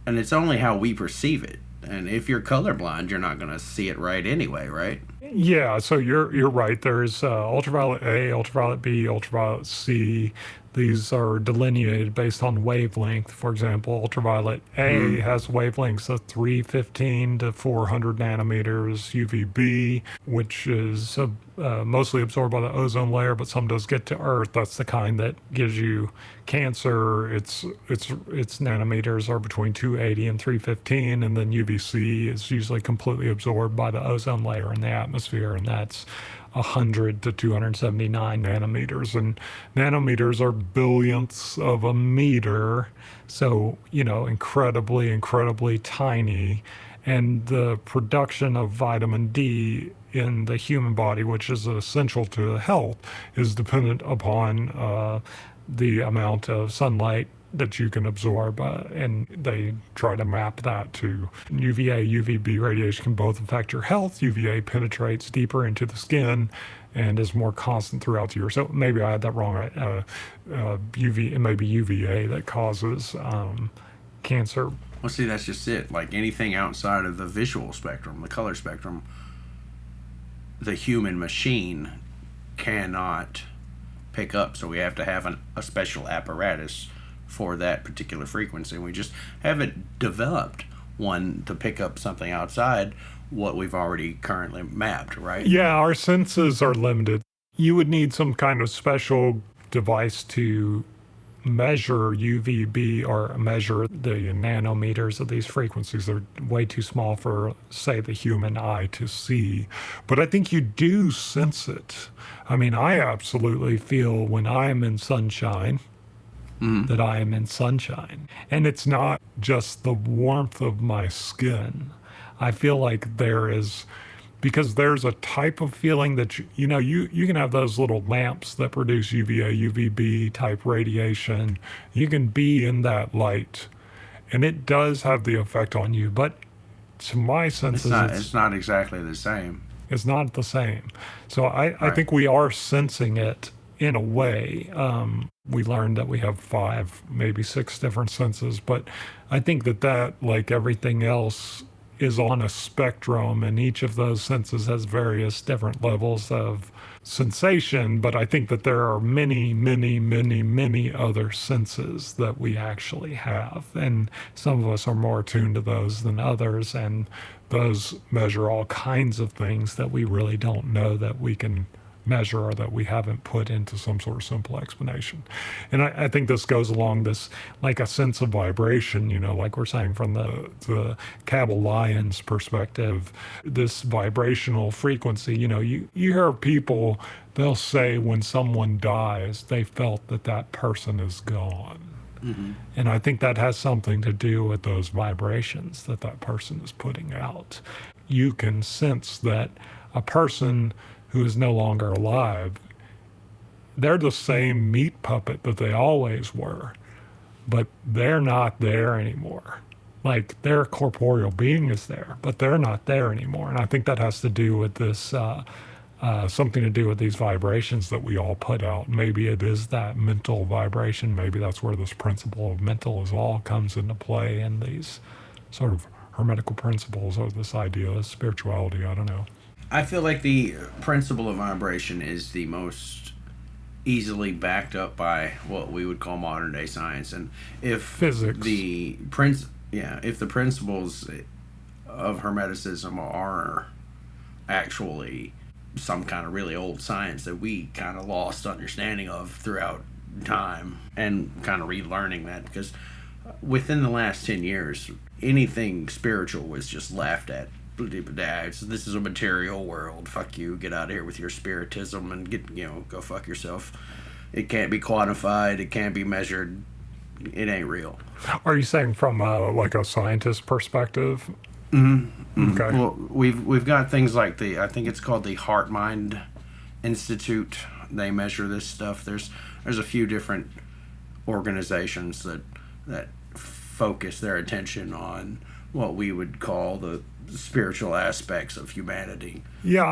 and it's only how we perceive it. And if you're colorblind, you're not going to see it right anyway, right? Yeah, so you're right. There's ultraviolet A, ultraviolet B, ultraviolet C. These are delineated based on wavelength. For example, ultraviolet A has wavelengths of 315 to 400 nanometers. UVB, which is mostly absorbed by the ozone layer, but some does get to Earth. That's the kind that gives you cancer. Its nanometers are between 280 and 315, and then UVC is usually completely absorbed by the ozone layer in the atmosphere, and that's 100 to 279 nanometers, and nanometers are billionths of a meter, so incredibly tiny. And the production of vitamin D in the human body, which is essential to health, is dependent upon the amount of sunlight that you can absorb, and they try to map that to UVA, UVB radiation can both affect your health. UVA penetrates deeper into the skin and is more constant throughout the year. So maybe I had that wrong. It may be UVA that causes cancer. Well, see, that's just it. Like anything outside of the visual spectrum, the color spectrum, the human machine cannot pick up. So we have to have a special apparatus for that particular frequency. We just haven't developed one to pick up something outside what we've already currently mapped, right? Yeah, our senses are limited. You would need some kind of special device to measure UVB or measure the nanometers of these frequencies. They're way too small for, say, the human eye to see. But I think you do sense it. I mean, I absolutely feel when I'm in sunshine, that I am in sunshine. And it's not just the warmth of my skin. I feel like because there's a type of feeling that, you can have those little lamps that produce UVA, UVB type radiation. You can be in that light, and it does have the effect on you. But to my senses, it's not exactly the same. It's not the same. So I think we are sensing it in a way. We learned that we have 5, maybe 6 different senses, but I think that like everything else is on a spectrum, and each of those senses has various different levels of sensation. But I think that there are many other senses that we actually have, and some of us are more attuned to those than others, and those measure all kinds of things that we really don't know that we can measure or that we haven't put into some sort of simple explanation. And I think this goes along this, like a sense of vibration, like we're saying from the kybalion's perspective, this vibrational frequency. You hear people, they'll say when someone dies, they felt that person is gone. Mm-hmm. And I think that has something to do with those vibrations that person is putting out. You can sense that a person who is no longer alive, they're the same meat puppet that they always were, but they're not there anymore. Like, their corporeal being is there, but they're not there anymore. And I think that has to do with this, something to do with these vibrations that we all put out. Maybe it is that mental vibration. Maybe that's where this principle of mental is all comes into play, and these sort of hermetical principles, or this idea of spirituality. I don't know. I feel like the principle of vibration is the most easily backed up by what we would call modern day science. And if physics, if the principles of Hermeticism are actually some kind of really old science that we kind of lost understanding of throughout time, and kind of relearning that, because within the last 10 years, anything spiritual was just laughed at. This is a material world. Fuck you. Get out of here with your spiritism and go fuck yourself. It can't be quantified. It can't be measured. It ain't real. Are you saying from like a scientist perspective? Okay. Well, we've got things like I think it's called the Heart Mind Institute. They measure this stuff. There's a few different organizations that focus their attention on what we would call the spiritual aspects of humanity. Yeah,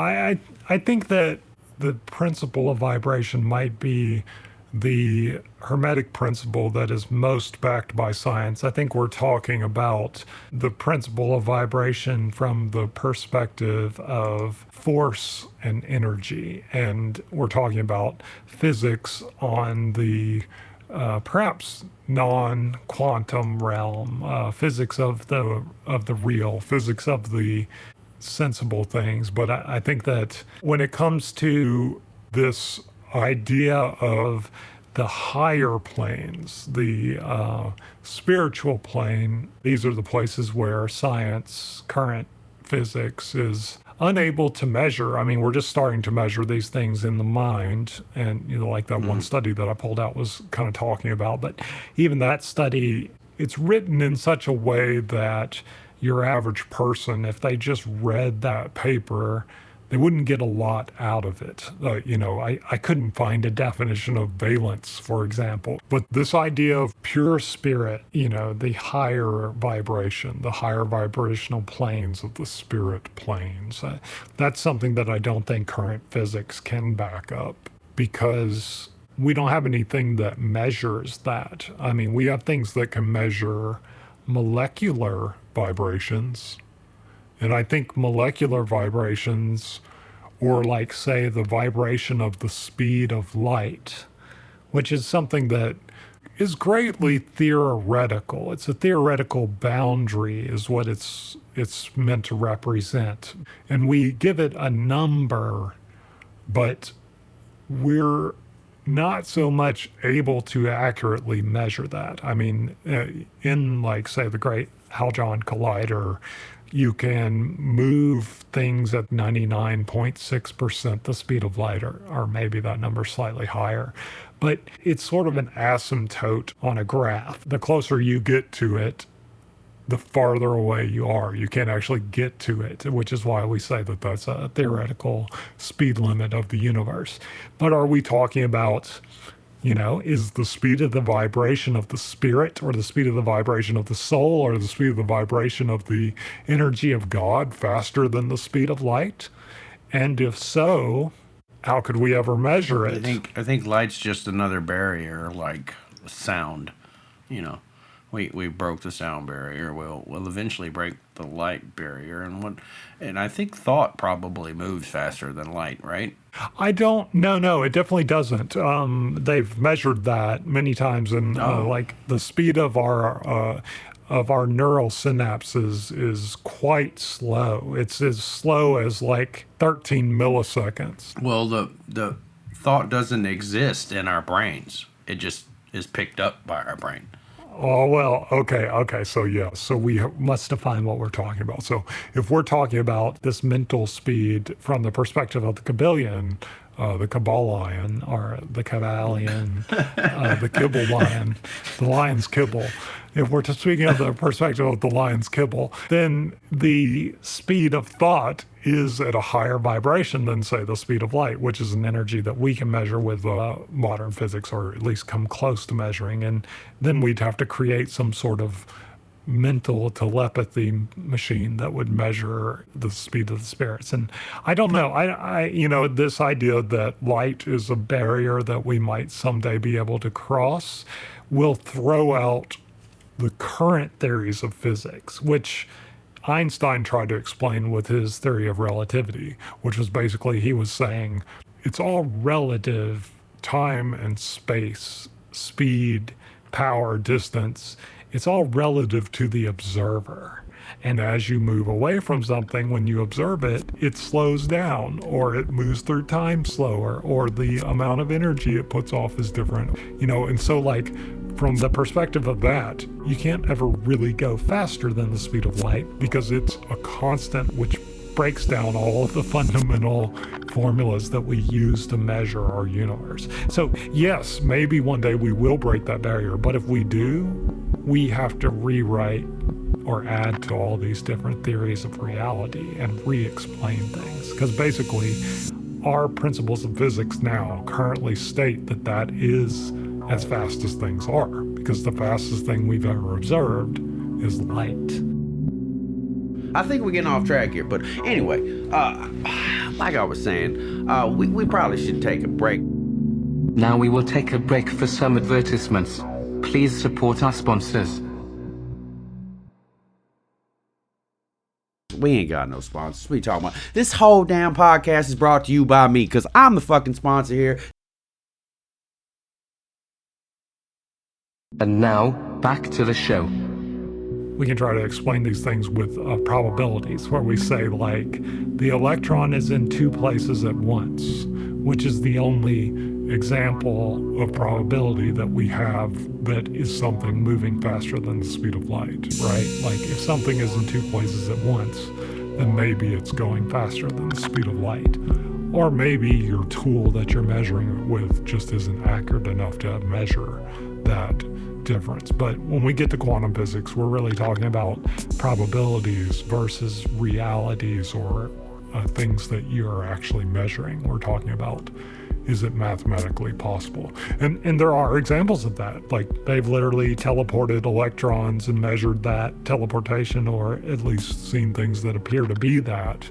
I think that the principle of vibration might be the hermetic principle that is most backed by science. I think we're talking about the principle of vibration from the perspective of force and energy, and we're talking about physics on the perhaps non-quantum realm, physics of the real, physics of the sensible things. But I think that when it comes to this idea of the higher planes, the spiritual plane, these are the places where science, current physics, is unable to measure. I mean, we're just starting to measure these things in the mind. And, like that one study that I pulled out was kind of talking about. But even that study, it's written in such a way that your average person, if they just read that paper, they wouldn't get a lot out of it. I couldn't find a definition of valence, for example. But this idea of pure spirit, the higher vibration, the higher vibrational planes of the spirit planes, that's something that I don't think current physics can back up, because we don't have anything that measures that. I mean, we have things that can measure molecular vibrations. And I think molecular vibrations, or like, say, the vibration of the speed of light, which is something that is greatly theoretical. It's a theoretical boundary is what it's meant to represent. And we give it a number, but we're not so much able to accurately measure that. I mean, in, like, say, the Great Hadron Collider, you can move things at 99.6% the speed of light, or maybe that number's slightly higher. But it's sort of an asymptote on a graph. The closer you get to it, the farther away you are. You can't actually get to it, which is why we say that that's a theoretical speed limit of the universe. But are we talking about, is the speed of the vibration of the spirit, or the speed of the vibration of the soul, or the speed of the vibration of the energy of God faster than the speed of light? And if so, how could we ever measure it? I think light's just another barrier, like sound. We broke the sound barrier. We'll eventually break the light barrier, and I think thought probably moves faster than light, right? I don't. No, it definitely doesn't. They've measured that many times, and like the speed of our neural synapses is quite slow. It's as slow as like 13 milliseconds. Well, the thought doesn't exist in our brains. It just is picked up by our brain. Oh, well, okay. So we must define what we're talking about. So if we're talking about this mental speed from the perspective of the kybalion, the kybalion, or the kybalion, the kibble lion, the lion's kibble. If we're speaking of the perspective of the lion's kibble, then the speed of thought is at a higher vibration than, say, the speed of light, which is an energy that we can measure with modern physics, or at least come close to measuring. And then we'd have to create some sort of mental telepathy machine that would measure the speed of the spirits. And I don't know, I this idea that light is a barrier that we might someday be able to cross will throw out the current theories of physics, which Einstein tried to explain with his theory of relativity, which was basically, he was saying it's all relative, time and space, speed, power, distance. It's all relative to the observer. And as you move away from something, when you observe it, it slows down, or it moves through time slower, or the amount of energy it puts off is different. And so, like, from the perspective of that, you can't ever really go faster than the speed of light, because it's a constant which breaks down all of the fundamental formulas that we use to measure our universe. So yes, maybe one day we will break that barrier, but if we do, we have to rewrite or add to all these different theories of reality and re-explain things. Because basically, our principles of physics now currently state that that is as fast as things are, because the fastest thing we've ever observed is light. I think we're getting off track here, but anyway, like I was saying, we probably should take a break. Now we will take a break for some advertisements. Please support our sponsors. We ain't got no sponsors. What are you talking about? This whole damn podcast is brought to you by me, because I'm the fucking sponsor here. And now, back to the show. We can try to explain these things with probabilities, where we say, like, the electron is in two places at once, which is the only example of probability that we have that is something moving faster than the speed of light, right? Like, if something is in two places at once, then maybe it's going faster than the speed of light. Or maybe your tool that you're measuring it with just isn't accurate enough to measure that difference. But when we get to quantum physics, we're really talking about probabilities versus realities, or things that you're actually measuring. We're talking about, is it mathematically possible? And there are examples of that. Like, they've literally teleported electrons and measured that teleportation, or at least seen things that appear to be that,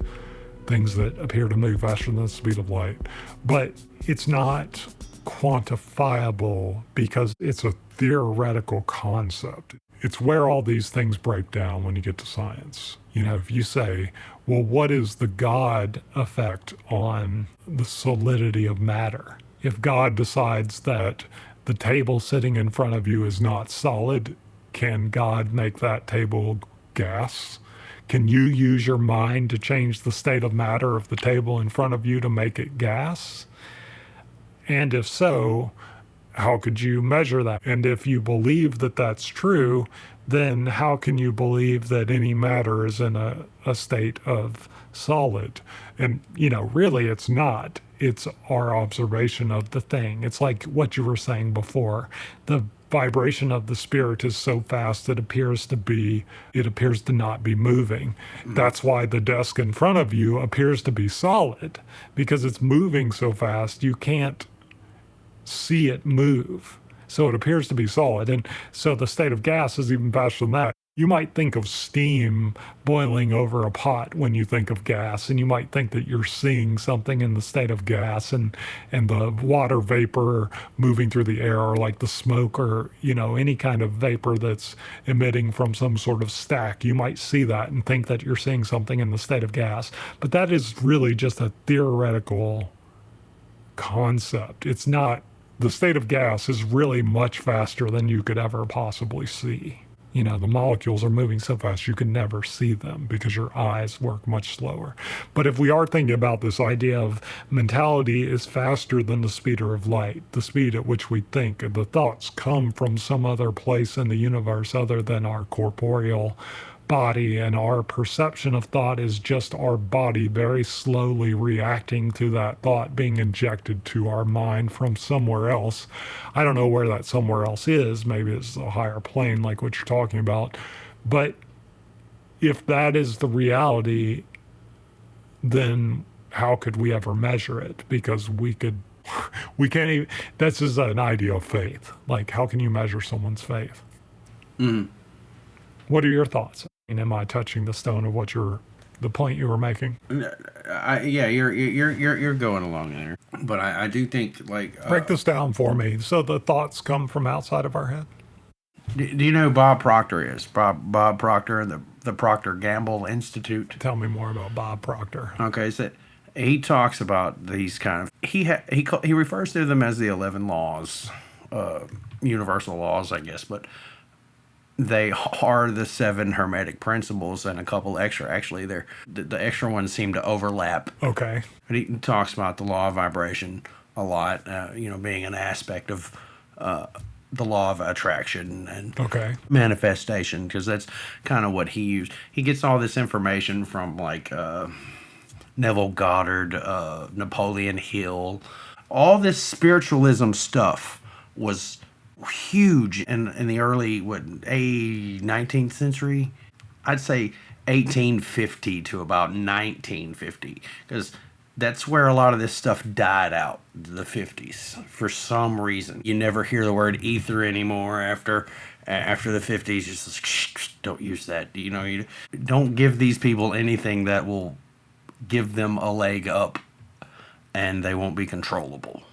things that appear to move faster than the speed of light. But it's not quantifiable because it's a theoretical concept. It's where all these things break down when you get to science. You know, if you say, well, what is the God effect on the solidity of matter? If God decides that the table sitting in front of you is not solid, can God make that table gas? Can you use your mind to change the state of matter of the table in front of you to make it gas? And if so, how could you measure that? And if you believe that that's true, then how can you believe that any matter is in a state of solid? And, you know, really it's not. It's our observation of the thing. It's like what you were saying before. The vibration of the spirit is so fast it appears to not be moving. That's why the desk in front of you appears to be solid, because it's moving so fast you can't see it move. So it appears to be solid. And so the state of gas is even faster than that. You might think of steam boiling over a pot when you think of gas, and you might think that you're seeing something in the state of gas, and the water vapor moving through the air, or like the smoke, or, you know, any kind of vapor that's emitting from some sort of stack. You might see that and think that you're seeing something in the state of gas. But that is really just a theoretical concept. It's not. The state of gas is really much faster than you could ever possibly see. You know, the molecules are moving so fast you can never see them because your eyes work much slower. But if we are thinking about this idea of mentality is faster than the speed of light, the speed at which we think, and the thoughts come from some other place in the universe other than our corporeal body, and our perception of thought is just our body very slowly reacting to that thought being injected to our mind from somewhere else. I don't know where that somewhere else is. Maybe it's a higher plane like what you're talking about. But if that is the reality, then how could we ever measure it? Because we can't even, this is an idea of faith. Like, how can you measure someone's faith? What are your thoughts? Am I touching the stone of the point you were making? Yeah, you're going along there, but I do think, like, break this down for me. So the thoughts come from outside of our head. Do you know who Bob Proctor is? Bob Proctor and the Procter Gamble Institute. Tell me more about Bob Proctor. Okay, so he talks about these kind of he refers to them as the 11 laws, universal laws, I guess, but they are the 7 hermetic principles and a couple extra. Actually, the extra ones seem to overlap. Okay. But he talks about the law of vibration a lot, being an aspect of the law of attraction and manifestation, because that's kind of what he used. He gets all this information from, like, Neville Goddard, Napoleon Hill. All this spiritualism stuff was huge in the early 19th century, I'd say 1850 to about 1950, because that's where a lot of this stuff died out, the 50s. For some reason, you never hear the word ether anymore after the 50s. Just like, shh, don't use that. You don't give these people anything that will give them a leg up, and they won't be controllable.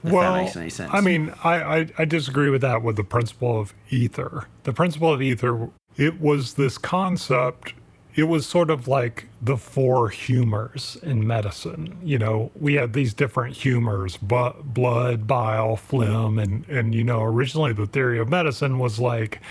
If that makes any sense. I mean, I disagree with that with the principle of ether. The principle of ether, it was this concept. It was sort of like the four humors in medicine. We had these different humors, blood, bile, phlegm, and originally the theory of medicine was like,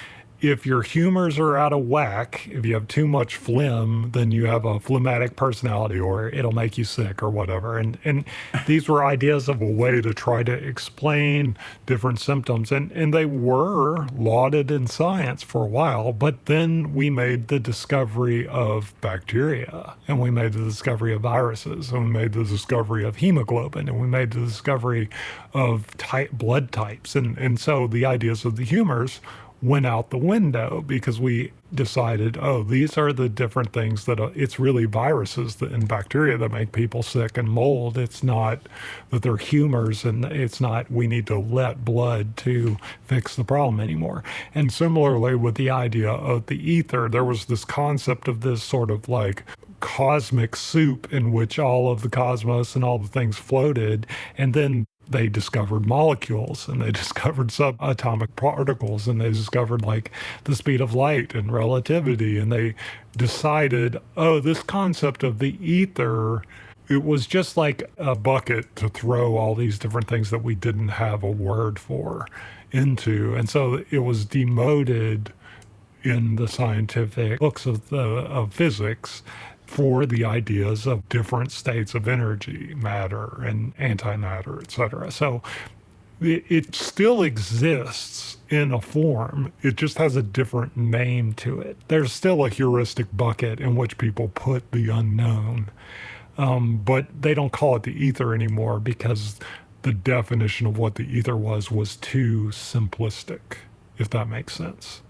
if your humors are out of whack, if you have too much phlegm, then you have a phlegmatic personality, or it'll make you sick or whatever. And these were ideas of a way to try to explain different symptoms. And they were lauded in science for a while, but then we made the discovery of bacteria, and we made the discovery of viruses, and we made the discovery of hemoglobin, and we made the discovery of blood types. And so the ideas of the humors went out the window because we decided, these are the different things that it's really viruses and bacteria that make people sick, and mold. It's not that they're humors, and it's not we need to let blood to fix the problem anymore. And similarly with the idea of the ether, there was this concept of this sort of like cosmic soup in which all of the cosmos and all the things floated, and then they discovered molecules, and they discovered subatomic particles, and they discovered like the speed of light and relativity, and they decided, this concept of the ether, it was just like a bucket to throw all these different things that we didn't have a word for into. And so it was demoted in the scientific books of physics for the ideas of different states of energy, matter and antimatter, etc. So it still exists in a form. It just has a different name to it. There's still a heuristic bucket in which people put the unknown, but they don't call it the ether anymore because the definition of what the ether was too simplistic, if that makes sense.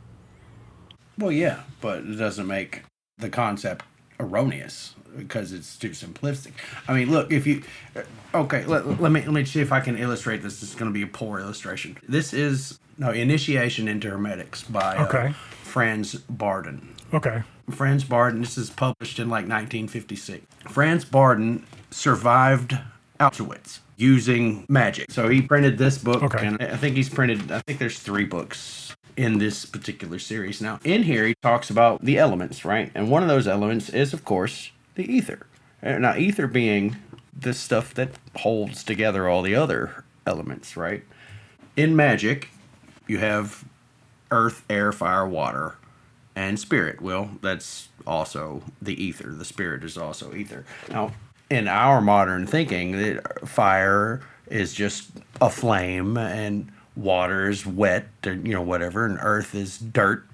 Well, yeah, but it doesn't make the concept erroneous because it's too simplistic. I mean, look, if you let me see if I can illustrate this. This is going to be a poor illustration. This is Initiation into Hermetics by Franz Barden. Okay. Franz Barden, this is published in like 1956. Franz Barden survived Auschwitz using magic. So he printed this book, and I think there's 3 books in this particular series. Now, in here, he talks about the elements, right? And one of those elements is, of course, the ether. Now, ether being the stuff that holds together all the other elements, right? In magic, you have earth, air, fire, water, and spirit. Well, that's also the ether. The spirit is also ether. Now, in our modern thinking, fire is just a flame, and water is wet, or whatever, and earth is dirt,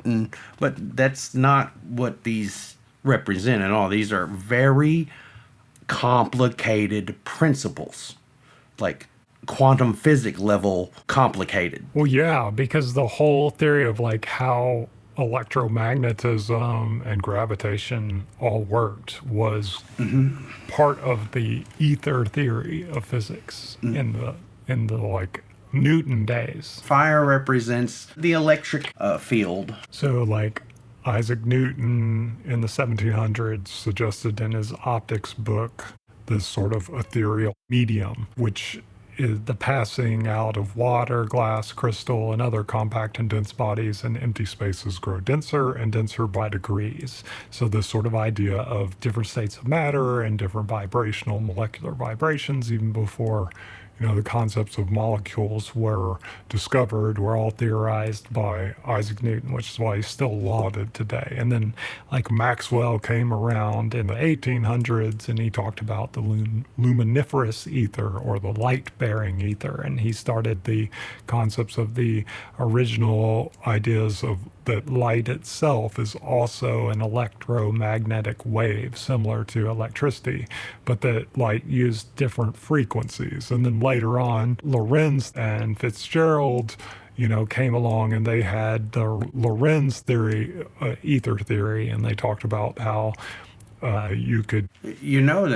but that's not what these represent at all. These are very complicated principles, like quantum physics level complicated. Well, yeah, because the whole theory of like how electromagnetism and gravitation all worked was part of the ether theory of physics in the like Newton days. Fire represents the electric field. So like Isaac Newton in the 1700s suggested in his optics book this sort of ethereal medium, which is the passing out of water, glass, crystal, and other compact and dense bodies, and empty spaces grow denser and denser by degrees. So this sort of idea of different states of matter and different vibrational molecular vibrations, even before the concepts of molecules were discovered, were all theorized by Isaac Newton, which is why he's still lauded today. And then like Maxwell came around in the 1800s, and he talked about the luminiferous ether, or the light-bearing ether, and he started the concepts of the original ideas of that light itself is also an electromagnetic wave similar to electricity, but that light used different frequencies. And then later on, Lorentz and Fitzgerald, came along and they had the Lorenz theory, ether theory, and they talked about how you could. You know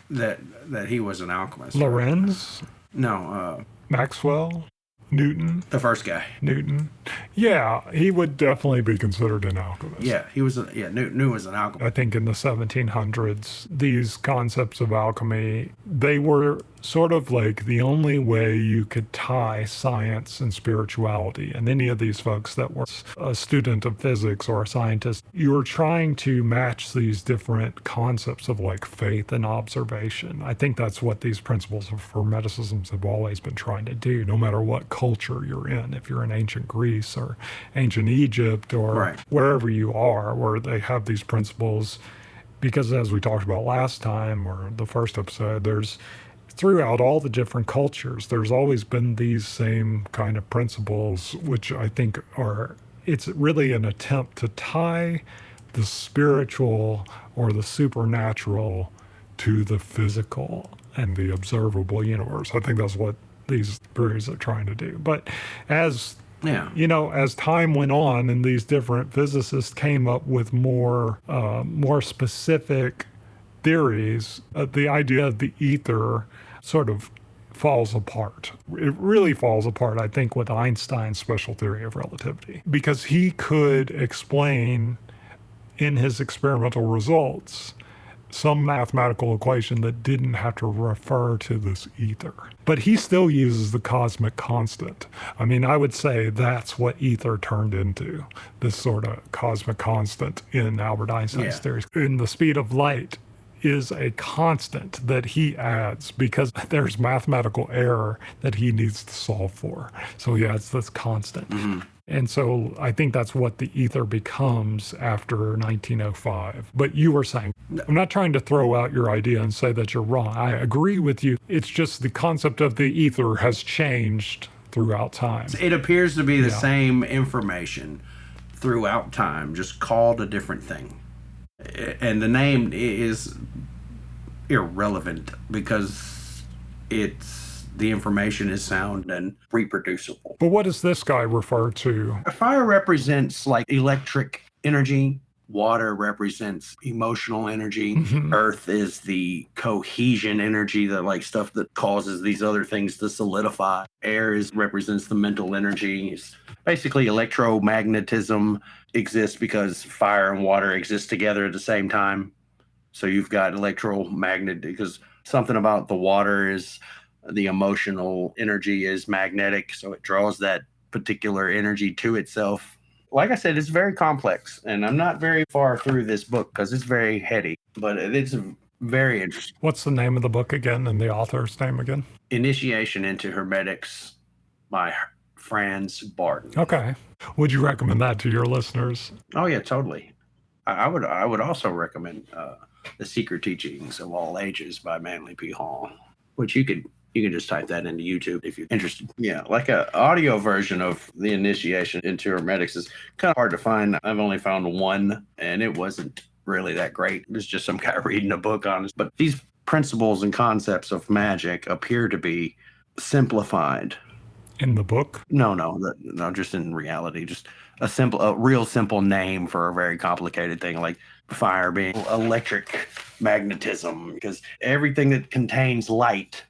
that he was an alchemist. Right? Lorenz? No, Maxwell? Newton? the first guy. Newton? Yeah, he would definitely be considered an alchemist. Yeah, he was. Newton was an alchemist. I think in the 1700s, these concepts of alchemy, they were sort of like the only way you could tie science and spirituality. And any of these folks that were a student of physics or a scientist, you were trying to match these different concepts of like faith and observation. I think that's what these principles of Hermeticism have always been trying to do, no matter what culture you're in. If you're in ancient Greece or ancient Egypt or Right. wherever you are, where they have these principles, because as we talked about last time or the first episode, there's throughout all the different cultures, there's always been these same kind of principles, which I think it's really an attempt to tie the spiritual or the supernatural to the physical and the observable universe. I think that's what these theories are trying to do. But as as time went on and these different physicists came up with more specific theories, the idea of the ether sort of falls apart. It really falls apart, I think, with Einstein's special theory of relativity, because he could explain in his experimental results some mathematical equation that didn't have to refer to this ether. But he still uses the cosmic constant. I mean, I would say that's what ether turned into, this sort of cosmic constant in Albert Einstein's theories. In the speed of light is a constant that he adds because there's mathematical error that he needs to solve for. So yeah, it's this constant. Mm-hmm. And so I think that's what the ether becomes after 1905. But you were saying, I'm not trying to throw out your idea and say that you're wrong. I agree with you. It's just the concept of the ether has changed throughout time. It appears to be the same information throughout time, just called a different thing. And the name is irrelevant because the information is sound and reproducible. But what does this guy refer to? Fire represents like electric energy. Water represents emotional energy. Mm-hmm. Earth is the cohesion energy, the like stuff that causes these other things to solidify. Air represents the mental energy. It's basically, electromagnetism exists because fire and water exist together at the same time. So you've got electromagnet because something about the water is the emotional energy is magnetic, so it draws that particular energy to itself. Like I said, it's very complex, and I'm not very far through this book because it's very heady, but it's very interesting. What's the name of the book again and the author's name again? Initiation into Hermetics by Franz Barton. Okay. Would you recommend that to your listeners? Oh, yeah, totally. I would also recommend The Secret Teachings of All Ages by Manly P. Hall, which you can just type that into YouTube if you're interested. Yeah, like an audio version of the initiation into Hermetics is kind of hard to find. I've only found one, and it wasn't really that great. It was just some guy reading a book on it. But these principles and concepts of magic appear to be simplified. In the book? No, just in reality. Just a real simple name for a very complicated thing, like fire being electric magnetism, because everything that contains light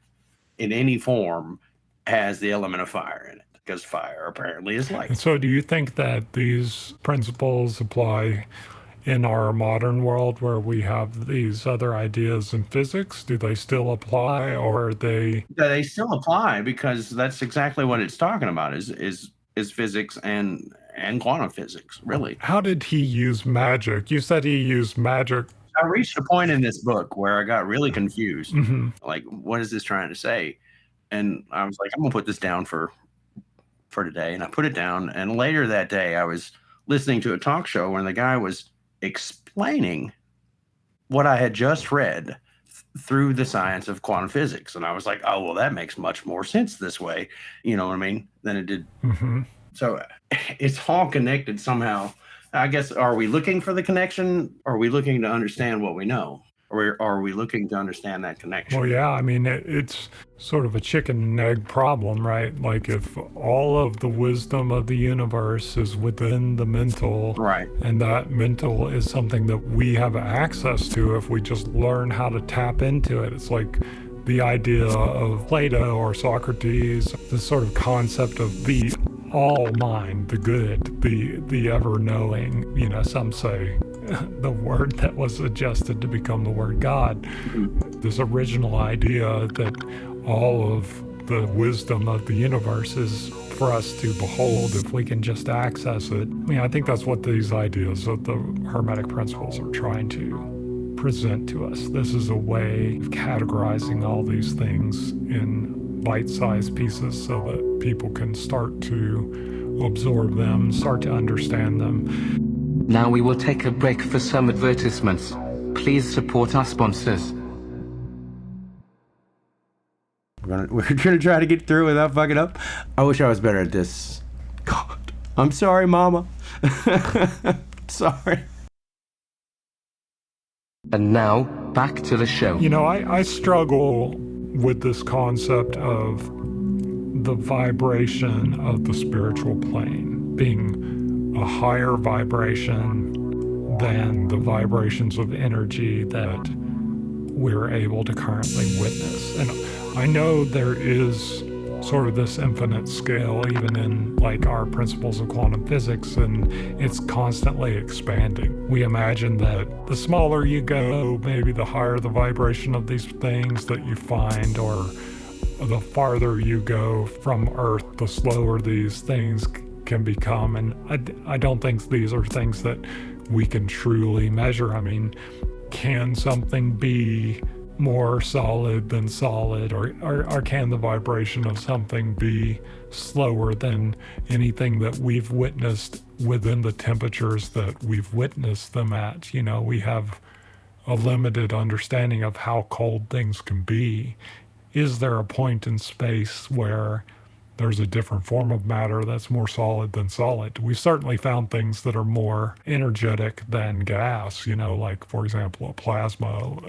in any form has the element of fire in it, because fire apparently is light. And so do you think that these principles apply in our modern world where we have these other ideas in physics? Do they still apply, or are they... They still apply, because that's exactly what it's talking about is physics and quantum physics, really. How did he use magic? You said he used magic. I reached a point in this book where I got really confused. Mm-hmm. Like, what is this trying to say? And I was like, I'm going to put this down for today. And I put it down. And later that day, I was listening to a talk show where the guy was explaining what I had just read through the science of quantum physics. And I was like, oh, well, that makes much more sense this way. You know what I mean? Than it did. Mm-hmm. So it's all connected somehow. I guess, are we looking for the connection? Or are we looking to understand what we know? Or are we looking to understand that connection? Well, yeah, I mean, it's sort of a chicken and egg problem, right? Like if all of the wisdom of the universe is within the mental, Right. and that mental is something that we have access to if we just learn how to tap into it. It's like the idea of Plato or Socrates, this sort of concept of the all mind, the good, the ever knowing, you know, some say the word that was suggested to become the word God. This original idea that all of the wisdom of the universe is for us to behold if we can just access it. I mean, I think that's what these ideas of the Hermetic principles are trying to present to us. This is a way of categorizing all these things in bite-sized pieces so that people can start to absorb them, start to understand them. Now we will take a break for some advertisements. Please support our sponsors. We're gonna try to get through without fucking up. I wish I was better at this. God, I'm sorry, Mama. Sorry. And now, back to the show. You know, I struggle with this concept of the vibration of the spiritual plane being a higher vibration than the vibrations of energy that we're able to currently witness. And I know there is sort of this infinite scale even in like our principles of quantum physics, and it's constantly expanding. We imagine that the smaller you go, maybe the higher the vibration of these things that you find, or the farther you go from Earth, the slower these things can become. And I don't think these are things that we can truly measure. I mean, can something be more solid than solid, or can the vibration of something be slower than anything that we've witnessed within the temperatures that we've witnessed them at? You know, we have a limited understanding of how cold things can be. Is there a point in space where there's a different form of matter that's more solid than solid? We've certainly found things that are more energetic than gas, you know, like, for example, a plasma.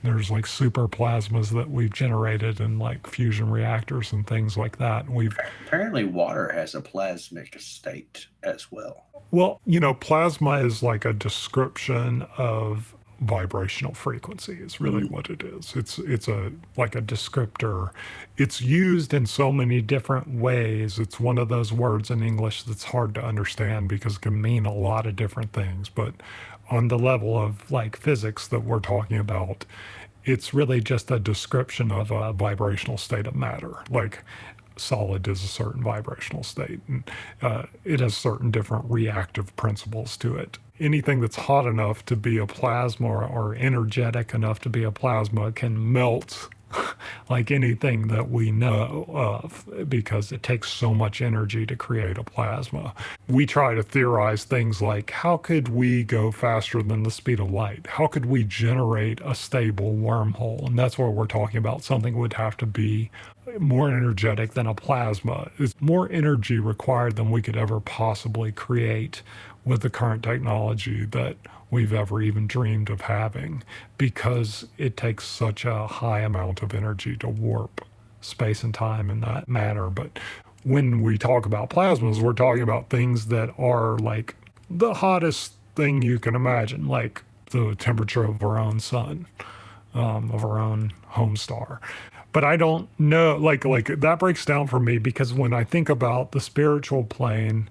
There's like super plasmas that we've generated in like fusion reactors and things like that. Apparently water has a plasmic state as well. Well, you know, plasma is like a description of vibrational frequency is really what it is. It's a like a descriptor. It's used in so many different ways. It's one of those words in English that's hard to understand because it can mean a lot of different things. But on the level of like physics that we're talking about, it's really just a description of a vibrational state of matter. Like solid is a certain vibrational state, and it has certain different reactive principles to it. Anything that's hot enough to be a plasma or energetic enough to be a plasma can melt like anything that we know of, because it takes so much energy to create a plasma. We try to theorize things like, how could we go faster than the speed of light? How could we generate a stable wormhole? And that's what we're talking about. Something would have to be more energetic than a plasma. It's more energy required than we could ever possibly create with the current technology that we've ever even dreamed of having, because it takes such a high amount of energy to warp space and time in that manner. But when we talk about plasmas, we're talking about things that are like the hottest thing you can imagine, like the temperature of our own sun, of our own home star. But I don't know, like that breaks down for me, because when I think about the spiritual plane,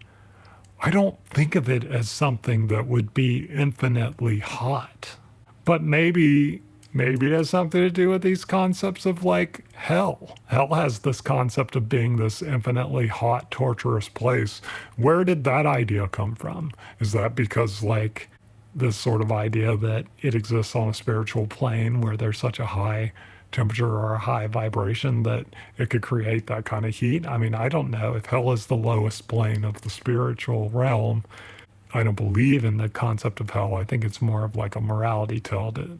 I don't think of it as something that would be infinitely hot. But maybe it has something to do with these concepts of like hell. Hell has this concept of being this infinitely hot, torturous place. Where did that idea come from? Is that because like this sort of idea that it exists on a spiritual plane where there's such a high temperature or a high vibration that it could create that kind of heat? I mean, I don't know. If hell is the lowest plane of the spiritual realm, I don't believe in the concept of hell. I think it's more of like a morality tale to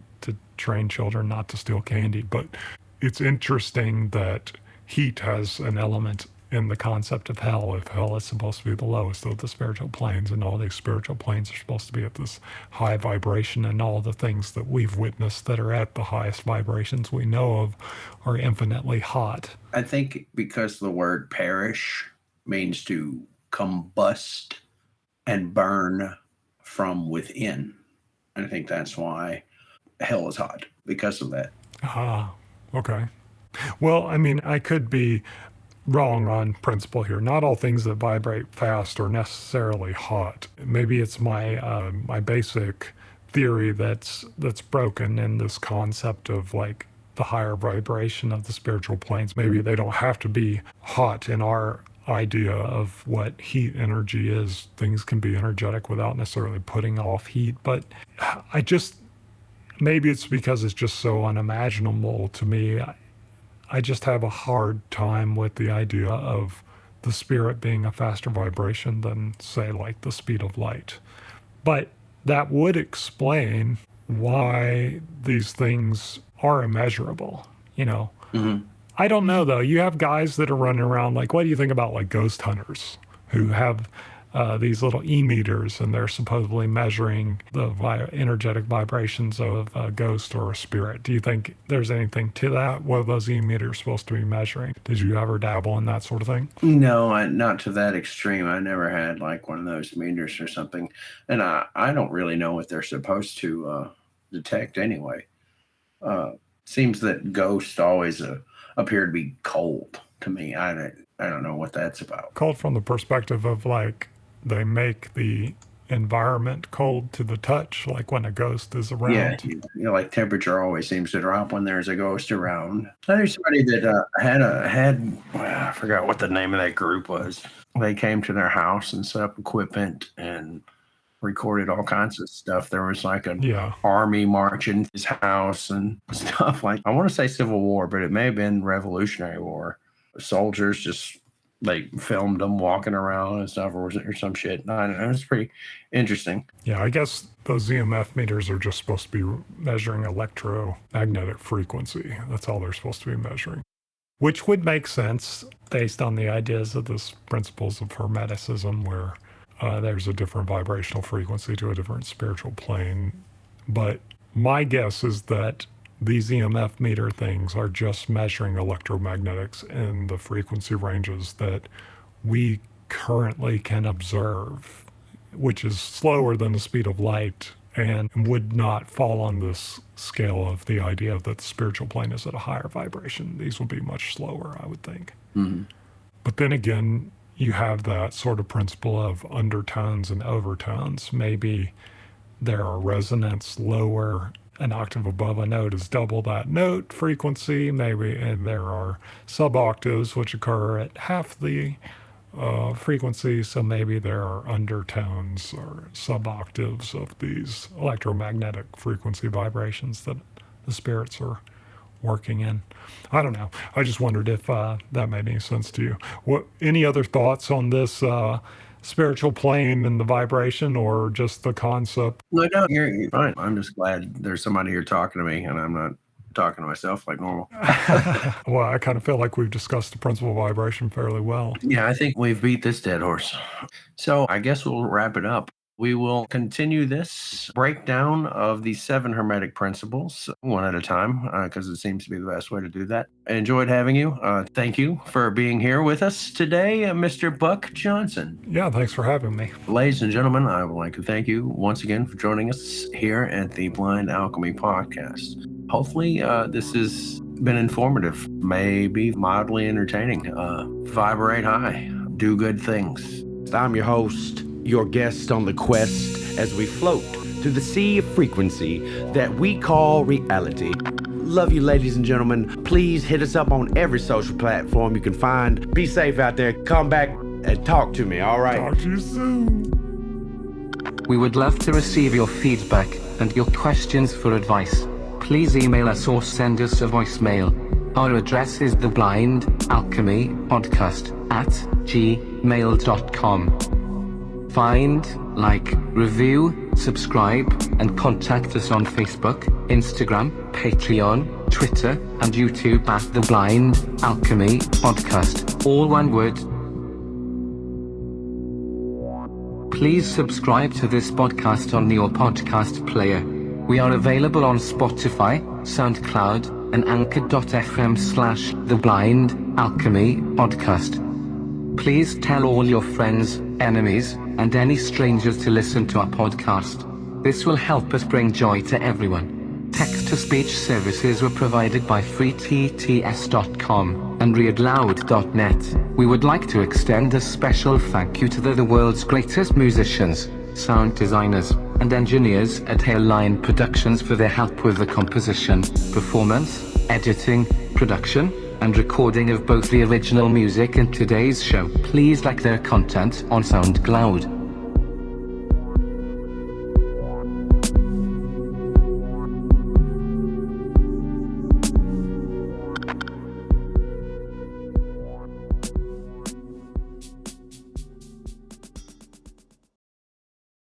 train children not to steal candy. But it's interesting that heat has an element in the concept of hell, if hell is supposed to be the lowest of the spiritual planes, and all these spiritual planes are supposed to be at this high vibration, and all the things that we've witnessed that are at the highest vibrations we know of are infinitely hot. I think because the word perish means to combust and burn from within. I think that's why hell is hot, because of that. Ah, okay. Well, I mean, I could be wrong on principle here. Not all things that vibrate fast are necessarily hot. Maybe it's my my basic theory that's broken in this concept of like the higher vibration of the spiritual planes. Maybe they don't have to be hot in our idea of what heat energy is. Things can be energetic without necessarily putting off heat. But maybe it's because it's just so unimaginable to me. I just have a hard time with the idea of the spirit being a faster vibration than, say, like the speed of light. But that would explain why these things are immeasurable, you know. Mm-hmm. I don't know, though. You have guys that are running around, like, what do you think about, like, ghost hunters who have these little e-meters, and they're supposedly measuring the energetic vibrations of a ghost or a spirit? Do you think there's anything to that? What are those e-meters supposed to be measuring? Did you ever dabble in that sort of thing? No, not to that extreme. I never had like one of those meters or something. And I don't really know what they're supposed to detect anyway. Seems that ghosts always appear to be cold to me. I don't know what that's about. Cold from the perspective of like, they make the environment cold to the touch, like when a ghost is around. Yeah, you know, like temperature always seems to drop when there's a ghost around. I knew somebody that I forgot what the name of that group was. They came to their house and set up equipment and recorded all kinds of stuff. There was like an army marching his house and stuff like, I want to say Civil War, but it may have been Revolutionary War. Soldiers just like filmed them walking around and stuff, or some shit. I don't know. It's pretty interesting. Yeah, I guess those EMF meters are just supposed to be measuring electromagnetic frequency. That's all they're supposed to be measuring, which would make sense based on the ideas of the principles of Hermeticism, where there's a different vibrational frequency to a different spiritual plane. But my guess is that these EMF meter things are just measuring electromagnetics in the frequency ranges that we currently can observe, which is slower than the speed of light and would not fall on this scale of the idea that the spiritual plane is at a higher vibration. These will be much slower, I would think. Mm-hmm. But then again, you have that sort of principle of undertones and overtones. Maybe there are resonance lower. An octave above a note is double that note frequency, maybe, and there are sub-octaves which occur at half the frequency, so maybe there are undertones or sub-octaves of these electromagnetic frequency vibrations that the spirits are working in. I don't know. I just wondered if that made any sense to you. Any other thoughts on this spiritual plane and the vibration, or just the concept? No, you're fine. I'm just glad there's somebody here talking to me and I'm not talking to myself like normal. Well, I kind of feel like we've discussed the principle of vibration fairly well. Yeah, I think we've beat this dead horse. So I guess we'll wrap it up. We will continue this breakdown of the 7 Hermetic principles one at a time, because it seems to be the best way to do that. I enjoyed having you. Thank you for being here with us today, Mr. Buck Johnson. Yeah, thanks for having me. Ladies and gentlemen, I would like to thank you once again for joining us here at the Blind Alchemy Podcast. Hopefully, this has been informative, maybe mildly entertaining. Vibrate high, do good things. I'm your host, your guest on the quest as we float through the sea of frequency that we call reality. Love you, ladies and gentlemen. Please hit us up on every social platform you can find. Be safe out there. Come back and talk to me, all right? Talk to you soon. We would love to receive your feedback and your questions for advice. Please email us or send us a voicemail. Our address is theblindalchemy@gmail.com. Find, like, review, subscribe, and contact us on Facebook, Instagram, Patreon, Twitter, and YouTube at The Blind Alchemy Podcast. All one word. Please subscribe to this podcast on your podcast player. We are available on Spotify, SoundCloud, and anchor.fm/The Blind Alchemy Podcast. Please tell all your friends, enemies, and any strangers to listen to our podcast. This will help us bring joy to everyone. Text-to-speech services were provided by freetts.com and readloud.net. We would like to extend a special thank you to the world's greatest musicians, sound designers, and engineers at Hairline Productions for their help with the composition, performance, editing, production, and recording of both the original music and today's show. Please like their content on SoundCloud.